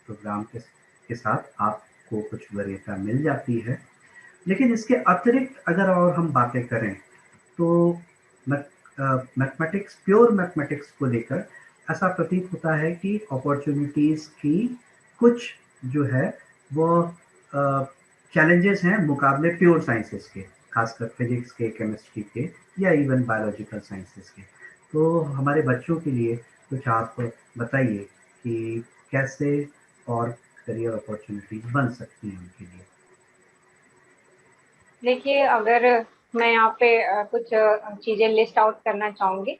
Speaker 2: प्रोग्राम के साथ आपको कुछ वरीयता मिल जाती है। लेकिन इसके अतिरिक्त अगर और हम बातें करें तो मैथमेटिक्स, प्योर मैथमेटिक्स को लेकर ऐसा प्रतीत होता है कि अपॉर्चुनिटीज़ की कुछ जो है वो चैलेंजेस हैं मुकाबले प्योर साइंसेस के, खासकर फिजिक्स के, केमिस्ट्री के या इवन बायोलॉजिकल साइंसेस के। तो हमारे बच्चों के लिए कुछ आप बताइए कि कैसे और करियर अपॉर्चुनिटीज बन सकती हैं उनके लिए।
Speaker 1: देखिए, अगर मैं यहाँ पे कुछ चीजें लिस्ट आउट करना चाहूंगी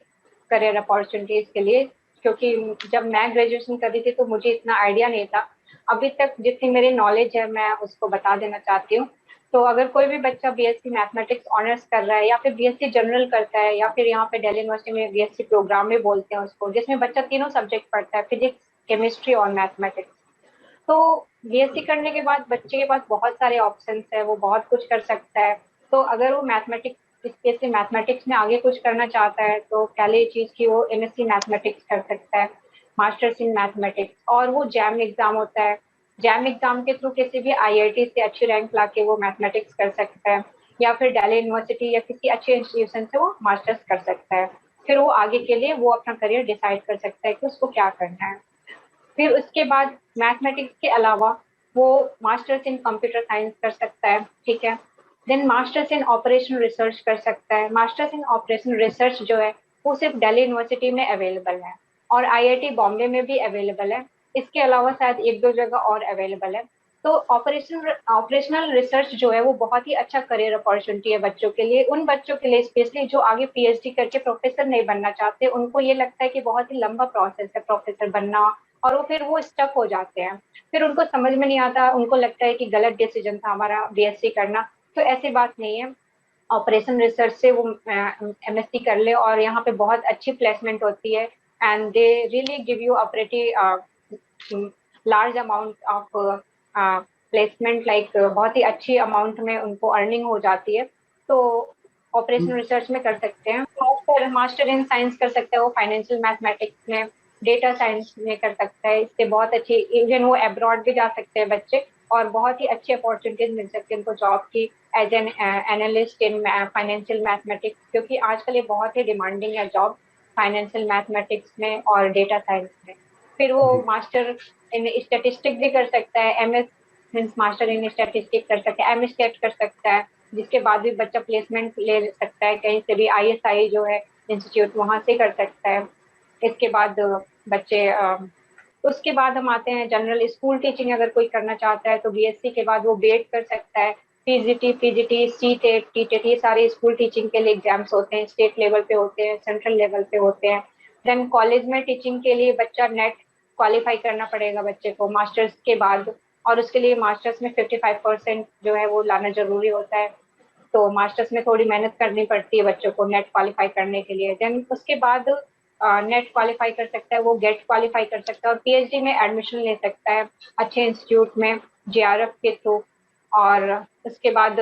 Speaker 1: करियर अपॉर्चुनिटीज के लिए, क्योंकि जब मैं ग्रेजुएशन कर रही थी तो मुझे इतना आइडिया नहीं था। अभी तक जितनी मेरी नॉलेज है मैं उसको बता देना चाहती हूँ। तो अगर कोई भी बच्चा बीएससी मैथमेटिक्स ऑनर्स कर रहा है, या फिर बीएससी जनरल करता है, या फिर यहाँ पे दिल्ली यूनिवर्सिटी में बीएससी प्रोग्राम में बोलते हैं उसको, जिसमें बच्चा तीनों सब्जेक्ट पढ़ता है, फिजिक्स, केमिस्ट्री और मैथमेटिक्स। तो बीएससी करने के बाद बच्चे के पास बहुत सारे ऑप्शंस है, वो बहुत कुछ कर सकता है। तो अगर वो मैथमेटिक्स, स्पेशली मैथमेटिक्स में आगे कुछ करना चाहता है, तो पहले चीज की वो एमएससी मैथमेटिक्स कर सकता है, मास्टर्स इन मैथमेटिक्स, और वो जैम एग्जाम होता है। जैम एग्जाम के थ्रू किसी भी आईआईटी से अच्छी रैंक लाके वो मैथमेटिक्स कर सकता है, या फिर दिल्ली यूनिवर्सिटी या किसी अच्छे इंस्टीट्यूशन से वो मास्टर्स कर सकता है। फिर वो आगे के लिए वो अपना करियर डिसाइड कर सकता है कि उसको क्या करना है। फिर उसके बाद मैथमेटिक्स के अलावा वो मास्टर्स इन कंप्यूटर साइंस कर सकता है, ठीक है। Then masters in operational research कर सकता है। मास्टर्स इन ऑपरेशनल रिसर्च जो है वो सिर्फ दिल्ली यूनिवर्सिटी में अवेलेबल है, और आईआईटी बॉम्बे में भी अवेलेबल है। इसके अलावा शायद एक दो जगह और अवेलेबल है। तो ऑपरेशनल रिसर्च जो है वो बहुत ही अच्छा करियर अपॉर्चुनिटी है बच्चों के लिए, उन बच्चों के लिए स्पेशली जो आगे पीएचडी करके प्रोफेसर नहीं बनना चाहते। उनको ये लगता है कि बहुत ही लंबा प्रोसेस है प्रोफेसर बनना, और वो फिर वो स्टक हो जाते हैं। फिर उनको समझ में नहीं आता, उनको लगता है कि गलत डिसीजन था हमारा बीएससी करना। तो ऐसी बात नहीं है। ऑपरेशन रिसर्च से वो एमएससी कर ले, और यहाँ पे बहुत अच्छी प्लेसमेंट होती है, and they really give you a pretty large amount of placement, like बहुत ही अच्छी अमाउंट में उनको अर्निंग हो जाती है। तो ऑपरेशनल रिसर्च में कर सकते हैं। खासकर मास्टर इन साइंस कर सकते हैं वो फाइनेंशियल मैथमेटिक्स में, डेटा साइंस में कर सकता है। इससे बहुत अच्छी, इवन वो अब्रॉड भी जा सकते हैं बच्चे, और बहुत ही अच्छी अपॉर्चुनिटीज मिल सकती है उनको जॉब की as an analyst in financial mathematics, क्योंकि आजकल ये बहुत ही डिमांडिंग है जॉब फाइनेंशियल मैथमेटिक्स में और डेटा साइंस में। फिर वो
Speaker 2: जी।
Speaker 1: मास्टर इन स्टेटिस्टिक भी कर सकता है, MS means master in statistic कर सकता है, एमस्टेट कर सकता है, जिसके बाद भी बच्चा प्लेसमेंट ले सकता है कहीं से भी, आईएसआई जो है इंस्टीट्यूट, वहां से कर सकता है। इसके बाद बच्चे उसके बाद हम आते हैं जनरल स्कूल टीचिंग। अगर कोई करना चाहता है तो बीएससी के बाद वो बीएड कर सकता है। पीजीटी, पीजीटी, सीटेट, टीटेट, ये सारे स्कूल टीचिंग के लिए एग्जाम्स होते हैं, स्टेट लेवल पे होते हैं, सेंट्रल लेवल पे होते हैं। देन कॉलेज में टीचिंग के लिए बच्चा नेट क्वालिफाई करना पड़ेगा बच्चे को मास्टर्स के बाद, और उसके लिए मास्टर्स में 55% जो है वो लाना जरूरी होता है। तो मास्टर्स में थोड़ी मेहनत करनी पड़ती है बच्चों को नेट क्वालिफाई करने के लिए। देन उसके बाद नेट क्वालिफाई कर सकता है वो, गेट क्वालिफाई कर सकता है, और पीएचडी में एडमिशन ले सकता है अच्छे इंस्टीट्यूट में जेआरएफ के थ्रू। और उसके बाद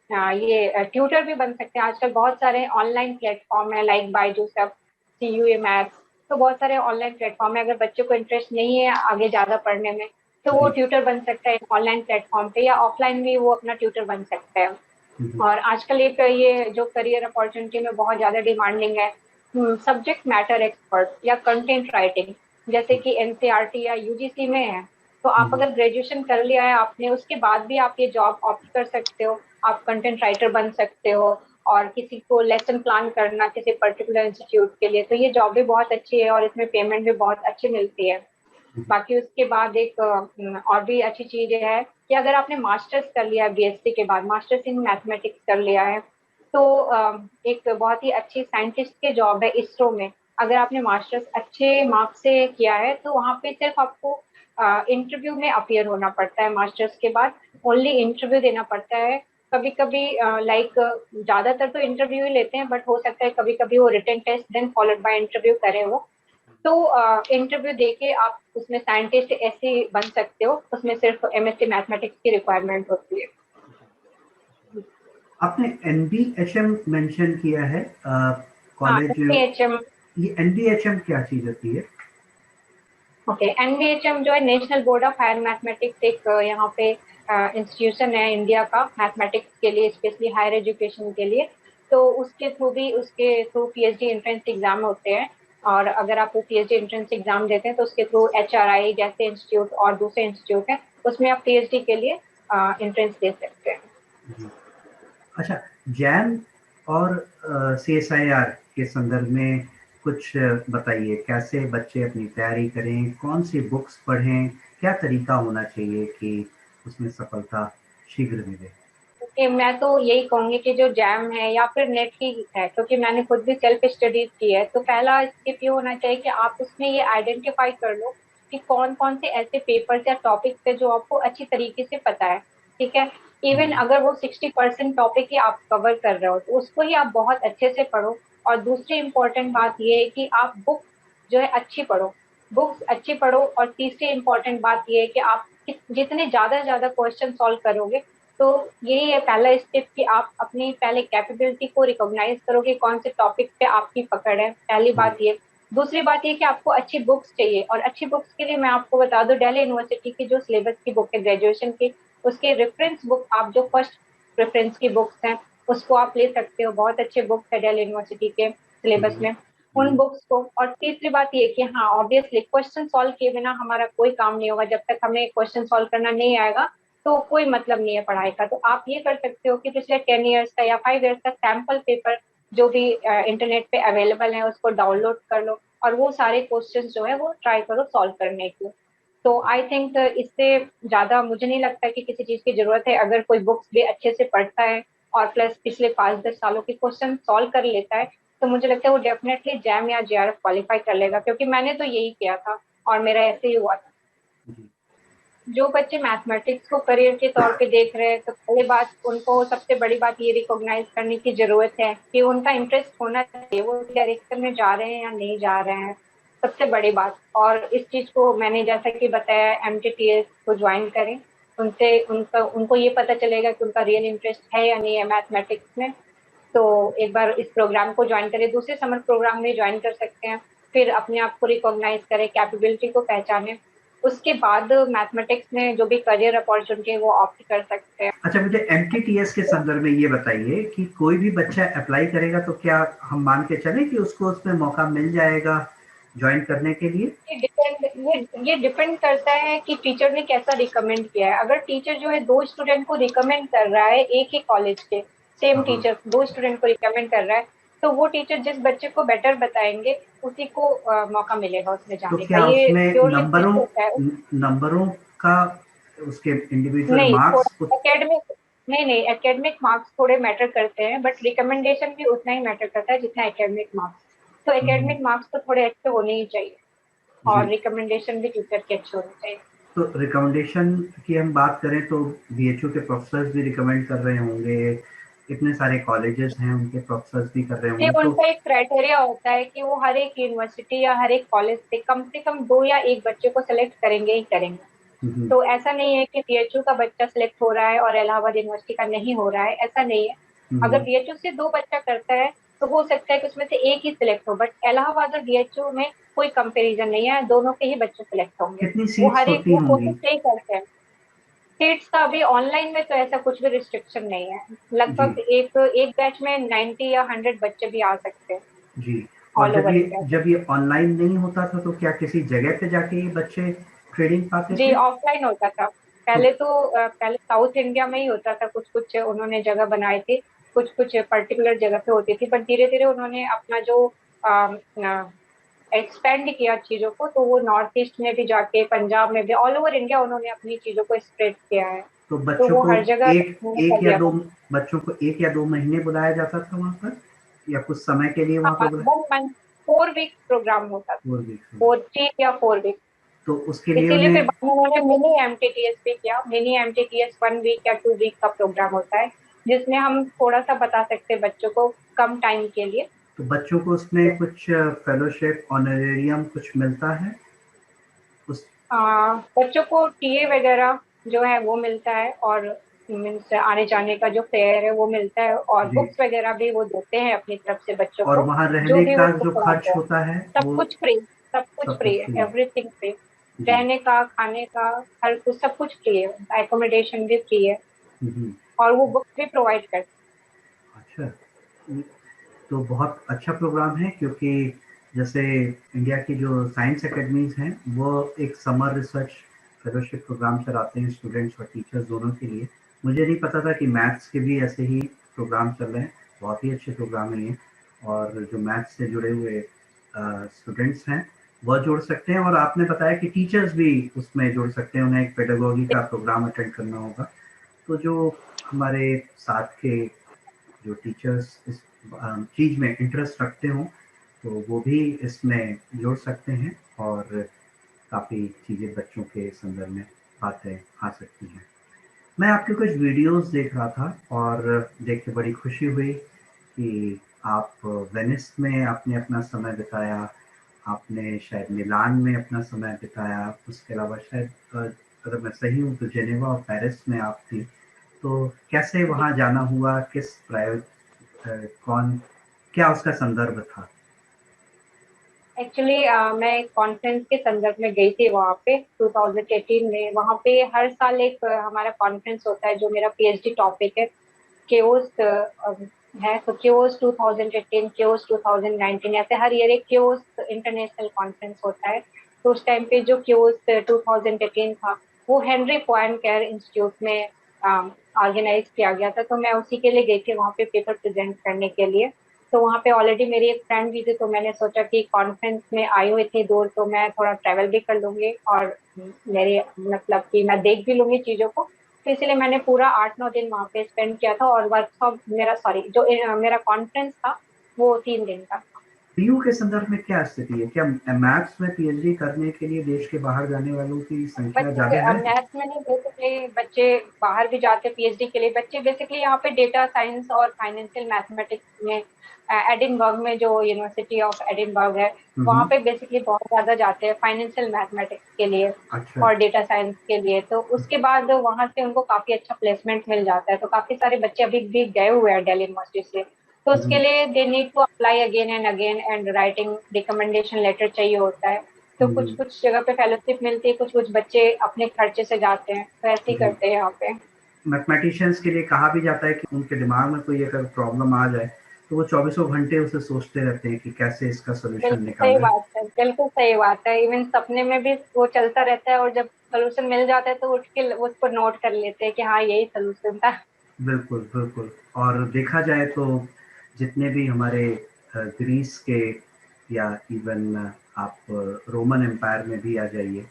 Speaker 1: ये ट्यूटर भी बन सकते हैं। आजकल बहुत सारे ऑनलाइन प्लेटफॉर्म है, लाइक बायजूस, सीयूए मैथ्स। तो बहुत सारे ऑनलाइन प्लेटफॉर्म है, अगर बच्चों को इंटरेस्ट नहीं है आगे ज्यादा पढ़ने में, तो वो
Speaker 2: जी।
Speaker 1: ट्यूटर बन सकता है ऑनलाइन प्लेटफॉर्म पे, या ऑफलाइन भी वो अपना ट्यूटर बन सकता है।
Speaker 2: हम्म।
Speaker 1: और आजकल एक ये जो करियर अपॉर्चुनिटी में बहुत ज्यादा डिमांडिंग है, सब्जेक्ट मैटर एक्सपर्ट या कंटेंट राइटिंग, जैसे कि एनसीईआरटी या यूजीसी में है। तो आप
Speaker 2: हम्म।
Speaker 1: अगर ग्रेजुएशन कर लिया है आपने, उसके बाद भी आप ये जॉब ऑप्ट कर सकते हो। आप कंटेंट राइटर बन सकते हो, और किसी को लेसन प्लान करना किसी पर्टिकुलर इंस्टीट्यूट के लिए, तो ये जॉब भी बहुत अच्छी है और इसमें पेमेंट भी बहुत अच्छी मिलती है। बाकी उसके बाद एक और भी अच्छी चीज ये है कि अगर आपने मास्टर्स कर लिया बीएससी के बाद, मास्टर्स इन मैथमेटिक्स कर लिया है, तो एक बहुत ही अच्छी साइंटिस्ट के जॉब है इसरो में। अगर आपने मास्टर्स अच्छे मार्क्स से किया है तो वहाँ पे सिर्फ आपको इंटरव्यू में अपियर होना पड़ता है मास्टर्स के बाद, ओनली इंटरव्यू देना पड़ता है। कभी कभी लाइक ज्यादातर तो इंटरव्यू ही लेते हैं, बट हो सकता है कभी कभी वो written test then followed by interview करें वो। तो इंटरव्यू देके आप उसमें साइंटिस्ट ऐसे बन सकते हो, उसमें सिर्फ एमएससी मैथमेटिक्स की रिक्वायरमेंट होती है।
Speaker 2: आपने एनबीएचएम मेंशन किया है
Speaker 1: हाँ,
Speaker 2: कॉलेज।
Speaker 1: एनबीएचएम।
Speaker 2: ये एनबीएचएम क्या चीज होती है?
Speaker 1: ओके, एनबीएचएम जो है national board of higher mathematics, एक यहाँ पे इंस्टीट्यूशन है इंडिया का मैथमेटिक्स के लिए, स्पेशली हायर एजुकेशन के लिए। तो उसके थ्रू पीएचडी एंट्रेंस एग्जाम होते हैं। और अगर आप वो पीएचडी एंट्रेंस एग्जाम देते हैं तो उसके थ्रू एचआरआई जैसे इंस्टीट्यूट और दूसरे इंस्टीट्यूट हैं, उसमें आप पीएचडी के लिए एंट्रेंस दे सकते हैं।
Speaker 2: जी। अच्छा, जैम और सीएसआईआर के संदर्भ में कुछ बताइए, कैसे बच्चे अपनी तैयारी करें, कौन सी बुक्स पढ़ें, क्या तरीका होना चाहिए कि उसमें सफलता शीघ्र मिले?
Speaker 1: कि मैं तो यही कहूंगी कि जो जैम है या फिर नेट की है, क्योंकि मैंने खुद भी सेल्फ स्टडीज की है, तो पहला स्टेप ये होना चाहिए कि आप उसमें ये आइडेंटिफाई कर लो कि कौन कौन से ऐसे पेपर्स या टॉपिक्स है जो आपको अच्छी तरीके से पता है। ठीक है, इवन अगर वो 60% टॉपिक ही आप कवर कर रहे हो तो उसको ही आप बहुत अच्छे से पढ़ो। और दूसरी इंपॉर्टेंट बात ये है कि आप बुक जो है अच्छी पढ़ो, बुक्स अच्छी पढ़ो। और तीसरी इंपॉर्टेंट बात ये है कि आप जितने ज्यादा क्वेश्चन सॉल्व करोगे, तो यही है पहला स्टेप कि आप अपनी पहले कैपेबिलिटी को रिकॉग्नाइज करो कि कौन से टॉपिक पे आपकी पकड़ है, पहली बात ये। दूसरी बात ये कि आपको अच्छी बुक्स चाहिए, और अच्छी बुक्स के लिए मैं आपको बता दूं, दिल्ली यूनिवर्सिटी की जो सिलेबस की बुक है ग्रेजुएशन की, उसके रेफरेंस बुक, आप जो फर्स्ट रेफरेंस की बुक्स हैं उसको आप ले सकते हो। बहुत अच्छे बुक्स है दिल्ली यूनिवर्सिटी के सिलेबस में, उन बुक्स को। और तीसरी बात ये कि हाँ, ऑब्वियसली क्वेश्चन सॉल्व किए बिना हमारा कोई काम नहीं होगा। जब तक हमें क्वेश्चन सॉल्व करना नहीं आएगा तो कोई मतलब नहीं है पढ़ाई का। तो आप ये कर सकते हो कि पिछले 10 ईयर्स का या 5 ईयर्स का सैंपल पेपर जो भी इंटरनेट पे अवेलेबल है उसको डाउनलोड कर लो, और वो सारे क्वेश्चंस जो है वो ट्राई करो सॉल्व करने की। तो आई थिंक इससे ज्यादा मुझे नहीं लगता कि किसी चीज की जरूरत है। अगर कोई बुक्स भी अच्छे से पढ़ता है और प्लस पिछले 5-10 सालों के क्वेश्चन सॉल्व कर लेता है, तो मुझे लगता है वो डेफिनेटली जैम या जेआरएफ क्वालिफाई कर लेगा, क्योंकि मैंने तो यही किया था और मेरा ऐसे ही हुआ था। जो बच्चे मैथमेटिक्स को करियर के तौर पे देख रहे हैं, तो पहली बात उनको सबसे बड़ी बात ये रिकॉग्नाइज करने की जरूरत है कि उनका इंटरेस्ट होना चाहिए, वो डायरेक्शन में जा रहे हैं या नहीं जा रहे हैं, सबसे बड़ी बात। और इस चीज को मैंने जैसा कि बताया, एमटीटीएस को ज्वाइन करें, उनसे उनका उनको ये पता चलेगा कि उनका रियल इंटरेस्ट है या नहीं है मैथमेटिक्स में। तो एक बार इस प्रोग्राम को ज्वाइन करें, दूसरे समर प्रोग्राम में ज्वाइन कर सकते हैं। फिर अपने आप को रिकॉग्नाइज करें, कैपेबिलिटी को पहचानें, उसके बाद मैथमेटिक्स में जो भी करियर अपॉर्चुनिटी है वो ऑप्ट कर सकते हैं।
Speaker 2: अच्छा, मुझे एमटीटीएस के संदर्भ में ये बताइए कि कोई भी बच्चा अप्लाई करेगा तो क्या हम मान के चलें कि उसको उसमें मौका मिल जाएगा ज्वाइन करने के लिए?
Speaker 1: ये डिपेंड करता है कि टीचर ने कैसा रिकमेंड किया है। अगर टीचर जो है दो स्टूडेंट को रिकमेंड कर रहा है, एक ही कॉलेज के सेम
Speaker 2: हाँ।
Speaker 1: टीचर दो स्टूडेंट को रिकमेंड कर रहा है, तो वो टीचर जिस बच्चे को बेटर बताएंगे उसी को मौका मिलेगा उसमें
Speaker 2: तो
Speaker 1: जाने का।
Speaker 2: क्या
Speaker 1: ये
Speaker 2: उसमें
Speaker 1: प्योरली फिक्स होता है।
Speaker 2: नंबरों का, उसके इंडिविजुअल
Speaker 1: नहीं,
Speaker 2: मार्क्स
Speaker 1: थोड़ा एकेडमिक, नहीं एकेडमिक मार्क्स थोड़े मैटर करते हैं, बट रिकमेंडेशन भी उतना ही मैटर करता है जितना एकेडमिक मार्क्स। तो एकेडमिक मार्क्स तो थोड़े अच्छे होने ही चाहिए, और
Speaker 2: जी।
Speaker 1: रिकमेंडेशन भी टीचर के अच्छे होने चाहिए।
Speaker 2: तो रिकमेंडेशन की हम बात करें तो बीएचयू के प्रोफेसर्स भी रिकमेंड कर रहे होंगे, इतने सारे कॉलेजेस हैं उनके प्रोफेसर्स भी कर रहे
Speaker 1: ये
Speaker 2: होंगे, तो
Speaker 1: उनका एक क्राइटेरिया होता है कि वो हर एक यूनिवर्सिटी या हर एक कॉलेज से कम दो या एक बच्चे को सिलेक्ट करेंगे ही करेंगे।
Speaker 2: हम्म,
Speaker 1: तो ऐसा नहीं है कि बीएचयू का बच्चा सिलेक्ट हो रहा है और इलाहाबाद यूनिवर्सिटी का नहीं हो रहा है, ऐसा नहीं है। अगर
Speaker 2: हम्म,
Speaker 1: बीएचयू से दो बच्चा करता है तो हो सकता है कि उसमें से एक ही सिलेक्ट हो, बट इलाहाबाद और बीएचयू में कोई कंपैरिजन नहीं है, दोनों के ही बच्चे सिलेक्ट होंगे।
Speaker 2: कितनी
Speaker 1: वो
Speaker 2: सीट्स
Speaker 1: हर एक
Speaker 2: होती
Speaker 1: वो
Speaker 2: होंगी?
Speaker 1: कोशिश यही करते हैं। सीट्स का अभी ऑनलाइन में तो ऐसा कुछ भी रिस्ट्रिक्शन नहीं है।
Speaker 2: जी।
Speaker 1: लगभग एक एक बैच में 90 या 100 बच्चे भी आ सकते हैं,
Speaker 2: जी। और
Speaker 1: ऑल ओवर इंडिया से।
Speaker 2: जब ये ऑनलाइन नहीं होता था तो क्या किसी जगह पे जाके ये बच्चे ट्रेनिंग पाते
Speaker 1: जी,
Speaker 2: थे?
Speaker 1: ऑफलाइन होता था।
Speaker 2: तो
Speaker 1: पहले साउथ इंडिया में ही होता था, कुछ कुछ उन्होंने जगह बनाई थी, कुछ कुछ पर्टिकुलर जगह पे होती थी, पर धीरे धीरे उन्होंने अपना जो एक्सपेंड किया चीजों को, तो वो नॉर्थ ईस्ट में भी जाके, पंजाब में भी, ऑल ओवर इंडिया उन्होंने अपनी चीजों को स्प्रेड किया है।
Speaker 2: तो
Speaker 1: तो
Speaker 2: बच्चों
Speaker 1: वो
Speaker 2: को
Speaker 1: हर जगह
Speaker 2: एक
Speaker 1: उन्होंने
Speaker 2: एक
Speaker 1: कर
Speaker 2: या
Speaker 1: दिया
Speaker 2: दो
Speaker 1: था।
Speaker 2: बच्चों को 1 या 2 महीने बुलाया जाता था वहां पर, या कुछ समय के लिए वहां पर
Speaker 1: हाँ,
Speaker 2: बुलाया?
Speaker 1: 1 मंथ, 4 वीक प्रोग्राम होता था।
Speaker 2: 4 वीक्स में।
Speaker 1: 3 या 4 वीक।
Speaker 2: तो उसके लिए
Speaker 1: इसीलिए फिर
Speaker 2: उन्हें
Speaker 1: बाद में उन्होंने मिनी एमटीटीएस भी किया। मिनी एमटीटीएस 1 वीक या 2 वीक का प्रोग्राम होता है, जिसमें हम थोड़ा सा बता सकते हैं बच्चों को कम टाइम के लिए।
Speaker 2: तो बच्चों को उसमें कुछ फेलोशिप ऑनरेरियम कुछ मिलता है उस?
Speaker 1: बच्चों को टीए वगैरह जो है वो मिलता है, और मीन्स आने जाने का जो फेयर है वो मिलता है, और
Speaker 2: जी।
Speaker 1: बुक्स वगैरह भी वो देते हैं अपनी तरफ से बच्चों
Speaker 2: और
Speaker 1: को,
Speaker 2: वहाँ
Speaker 1: जो
Speaker 2: रहने
Speaker 1: भी वो
Speaker 2: का जो
Speaker 1: पढ़ाते
Speaker 2: खर्च
Speaker 1: हैं।
Speaker 2: होता है
Speaker 1: सब
Speaker 2: वो?
Speaker 1: कुछ फ्री। सब कुछ
Speaker 2: सब
Speaker 1: फ्री
Speaker 2: कुछ
Speaker 1: है,
Speaker 2: फ्री?
Speaker 1: Everything free.
Speaker 2: जी।
Speaker 1: रहने का, खाने का, हर कुछ, सब कुछ फ्री है, एकोमोडेशन भी फ्री है,
Speaker 2: हम्म।
Speaker 1: और वो बुक्स भी प्रोवाइड करते
Speaker 2: अच्छा, तो बहुत अच्छा प्रोग्राम है, क्योंकि जैसे इंडिया की जो साइंस एकेडमीज हैं वो एक समर रिसर्च फेलोशिप प्रोग्राम चलाते हैं स्टूडेंट्स और टीचर्स दोनों के लिए। मुझे नहीं पता था कि मैथ्स के भी ऐसे ही प्रोग्राम चल रहे हैं। बहुत ही अच्छे प्रोग्राम है ये। और जो मैथ्स से जुड़े हुए स्टूडेंट्स हैं वह जुड़ सकते हैं, और आपने बताया कि टीचर्स भी उसमें जुड़ सकते हैं, उन्हें एक पेडागोगी का प्रोग्राम अटेंड करना होगा। तो जो हमारे साथ के जो टीचर्स इस चीज़ में इंटरेस्ट रखते हों तो वो भी इसमें जुड़ सकते हैं, और काफ़ी चीज़ें बच्चों के संदर्भ में बातें आ सकती हैं। मैं आपके कुछ वीडियोस देख रहा था और देख के बड़ी खुशी हुई कि आप वेनिस में आपने अपना समय बिताया, आपने शायद मिलान में अपना समय बिताया, उसके अलावा शायद अगर मैं सही हूँ तो जेनेवा और पेरिस में आप थी। तो कैसे
Speaker 1: हैं।
Speaker 2: वहाँ जाना हुआ? किस प्राइवेट कौन, क्या उसका संदर्भ था?
Speaker 1: एक्चुअली मैं एक कॉन्फ्रेंस के संदर्भ में गई थी वहाँ पे 2018 में। वहाँ पे हर साल एक हमारा कॉन्फ्रेंस होता है, जो मेरा पीएचडी टॉपिक है, केओस है। तो केओस 2018, केओस 2019, ऐसे हर ईयर एक केओस इंटरनेशनल कॉन्फ्रेंस होता है। तो उस टाइम पे जो केओस 2018 था, वो हेनरी पॉइनकेयर इंस्टीट्यूट में ऑर्गेनाइज किया गया था। तो मैं उसी के लिए गई थी वहाँ पे पेपर प्रेजेंट करने के लिए। तो वहाँ पे ऑलरेडी मेरी एक फ्रेंड भी थी, तो मैंने सोचा कि कॉन्फ्रेंस में आई हूँ इतनी दूर, तो मैं थोड़ा ट्रैवल भी कर लूंगी, और मेरे मतलब कि मैं देख भी लूंगी चीजों को। तो इसलिए मैंने पूरा 8-9 दिन वहाँ पे स्पेंड किया था, और वर्कशॉप मेरा, सॉरी, जो मेरा कॉन्फ्रेंस था वो 3 दिन का था।
Speaker 2: पीयू के संदर्भ में क्या स्थिति है? क्या मैथ्स में पीएचडी करने के लिए देश के बाहर जाने वालों की संख्या
Speaker 1: बच्चे
Speaker 2: ज़्यादा है?
Speaker 1: मैथ्स में नहीं, बेसिकली बच्चे बाहर भी जाते हैं पीएचडी के लिए। बच्चे बेसिकली यहाँ पे डेटा साइंस और फाइनेंशियल मैथमेटिक्स में, एडिनबर्ग में जो यूनिवर्सिटी ऑफ एडिनबर्ग है, वहाँ
Speaker 2: हम्म।
Speaker 1: पे बेसिकली बहुत ज्यादा जाते हैं फाइनेंशियल मैथमेटिक्स के लिए
Speaker 2: अच्छा।
Speaker 1: और डेटा साइंस के लिए। तो उसके बाद वहां से उनको काफी अच्छा प्लेसमेंट मिल जाता है। तो काफी सारे बच्चे अभी भी गए हुए हैं दिल्ली यूनिवर्सिटी से। तो उसके
Speaker 2: हम्म।
Speaker 1: लिए they need to apply again and again, and writing recommendation letter चाहिए होता है। तो कुछ
Speaker 2: हम्म।
Speaker 1: कुछ जगह पे फेलोशिप मिलती है, कुछ कुछ बच्चे अपने खर्चे से जाते हैं, तो ऐसे ही
Speaker 2: जी।
Speaker 1: करते हैं यहाँ पे।
Speaker 2: मैथमेटिशियंस के लिए कहा भी जाता है कि उनके दिमाग में कोई अगर प्रॉब्लम आ जाए तो वो चौबीसों घंटे उसे सोचते रहते हैं कि कैसे इसका सोल्यूशन
Speaker 1: बिल्कुल सही
Speaker 2: निकालें।
Speaker 1: बात है, बिल्कुल सही बात है। इवन सपने में भी वो चलता रहता है, और जब सोल्यूशन मिल जाता है तो उठ के उसको नोट कर लेते हैं कि हाँ, यही सोल्यूशन था।
Speaker 2: बिल्कुल, बिल्कुल। और देखा जाए तो जितने भी हमारे ग्रीस के, या इवन आप रोमन एम्पायर में भी आ जाइए,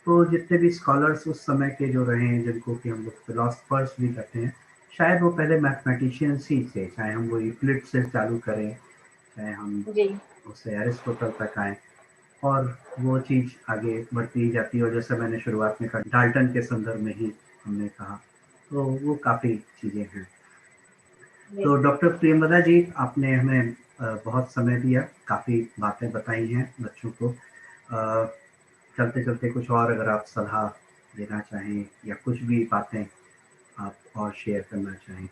Speaker 2: तो जितने भी स्कॉलर्स उस समय के जो रहे हैं, जिनको कि हम लोग फिलोसफर्स भी कहते हैं, शायद वो पहले मैथमेटिशियंस ही थे। चाहे हम वो यूक्लिड से चालू करें, चाहे हम
Speaker 1: जी।
Speaker 2: उससे एरिस्टोटल तक आएँ, और वो चीज़ आगे बढ़ती ही जाती है। और जैसे मैंने शुरुआत में कहा, डाल्टन के संदर्भ में ही हमने कहा, तो वो काफ़ी चीज़ें हैं।
Speaker 1: जी।
Speaker 2: तो डॉक्टर प्रियंवदा जी, आपने हमें बहुत समय दिया, काफ़ी बातें बताई हैं बच्चों को। चलते चलते कुछ और अगर आप सलाह देना चाहें, या कुछ भी बातें आप और शेयर करना चाहें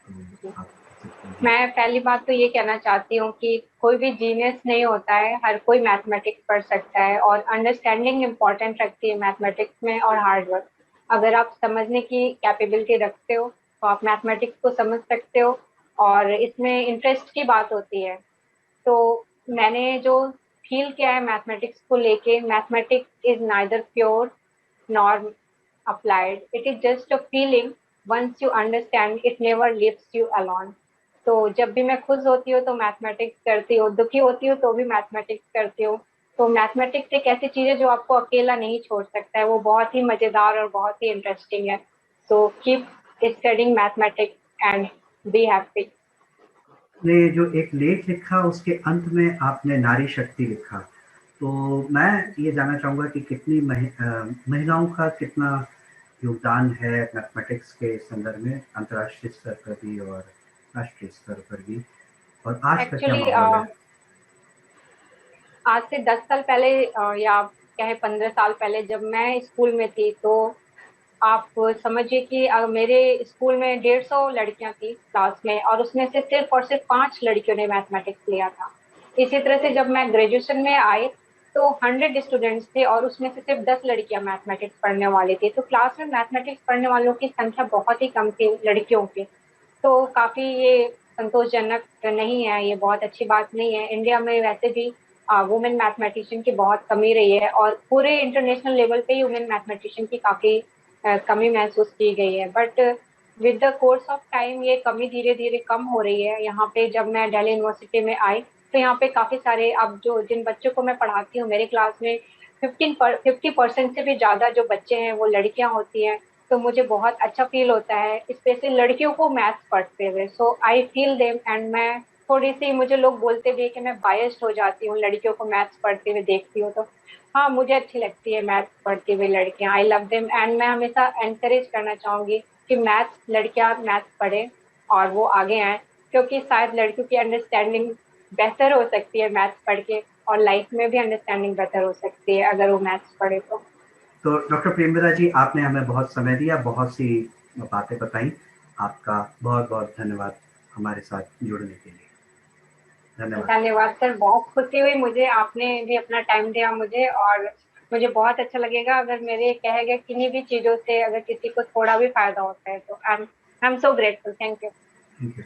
Speaker 1: जी।
Speaker 2: तो आप कर सकते हैं। जी।
Speaker 1: मैं पहली बात तो ये कहना चाहती हूँ कि कोई भी जीनियस नहीं होता है, हर कोई मैथमेटिक्स पढ़ सकता है, और अंडरस्टैंडिंग इम्पोर्टेंट रखती है मैथमेटिक्स में, और हार्ड वर्क। अगर आप समझने की कैपेबिलिटी रखते हो तो आप मैथमेटिक्स को समझ सकते हो, और इसमें इंटरेस्ट की बात होती है। तो मैंने जो फील किया है मैथमेटिक्स को लेके, mathematics is neither pure nor applied. It is just a feeling. Once you understand, it never leaves you alone. तो जब भी मैं खुश होती हूँ तो मैथमेटिक्स करती हूँ, दुखी होती हूँ तो भी मैथमेटिक्स करती हूँ। तो मैथमेटिक्स एक ऐसी चीज है जो आपको अकेला नहीं छोड़ सकता है, वो बहुत ही मजेदार और बहुत ही इंटरेस्टिंग है। So keep studying mathematics and be happy.
Speaker 2: ने जो एक लेख लिखा उसके अंत में आपने नारी शक्ति लिखा, तो मैं ये जानना चाहूँगा कि कितनी महिलाओं का कितना योगदान है मैथमेटिक्स के संदर्भ में, अंतर्राष्ट्रीय स्तर पर भी और राष्ट्रीय स्तर पर भी, और आज का क्या
Speaker 1: एक्चुअली
Speaker 2: माहौल है?
Speaker 1: आज से 10 साल पहले या कहे 15 साल पहले जब मैं स्कूल में थी, तो आप समझिए कि मेरे स्कूल में 150 लड़कियां थी क्लास में, और उसमें से सिर्फ और सिर्फ 5 लड़कियों ने मैथमेटिक्स लिया था। इसी तरह से जब मैं ग्रेजुएशन में आई तो 100 स्टूडेंट्स थे और उसमें से सिर्फ 10 लड़कियां मैथमेटिक्स पढ़ने वाली थी। तो क्लास में मैथमेटिक्स पढ़ने वालों की संख्या बहुत ही कम थी लड़कियों की। तो काफी ये संतोषजनक नहीं है, ये बहुत अच्छी बात नहीं है। इंडिया में वैसे भी वुमेन मैथमेटिशियन की बहुत कमी रही है, और पूरे इंटरनेशनल लेवल पे ही वुमेन मैथमेटिशियन की काफी कमी महसूस की गई है। But with the course of time ये कमी धीरे धीरे कम हो रही है। यहाँ पे जब मैं दिल्ली यूनिवर्सिटी में आई तो यहाँ पे काफी सारे, अब जो जिन बच्चों को मैं पढ़ाती हूँ मेरे क्लास में 50% से भी ज्यादा जो बच्चे हैं वो लड़कियां होती हैं। तो मुझे बहुत अच्छा फील होता है स्पेशली लड़कियों को मैथ्स पढ़ते हुए। सो आई फील देम, एंड मैं थोड़ी सी, मुझे लोग बोलते भी हैं कि मैं बायस्ड हो जाती हूँ लड़कियों को मैथ्स पढ़ते हुए देखती हूँ। तो हाँ, मुझे अच्छी लगती है मैथ्स पढ़ती हुई लड़कियां, आई लव देम, एंड मैं हमेशा एनकरेज करना चाहूंगी कि मैथ्स लड़कियां मैथ्स पढ़े और वो आगे आए, क्योंकि शायद लड़कियों की अंडरस्टैंडिंग बेहतर हो सकती है मैथ्स पढ़ के, और लाइफ में भी अंडरस्टैंडिंग बेहतर हो सकती है अगर वो मैथ्स पढ़े तो।
Speaker 2: तो डॉक्टर प्रेमलता जी, आपने हमें बहुत समय दिया, बहुत सी बातें बताई। आपका बहुत बहुत धन्यवाद हमारे साथ जुड़ने के लिए। धन्यवाद।
Speaker 1: धन्यवाद सर, बहुत खुशी हुई मुझे, आपने भी अपना टाइम दिया मुझे। और मुझे बहुत अच्छा लगेगा अगर मेरे कहे गए किन्हीं भी चीजों से अगर किसी को थोड़ा भी फायदा होता है तो I am so grateful. Thank you.
Speaker 2: Thank you.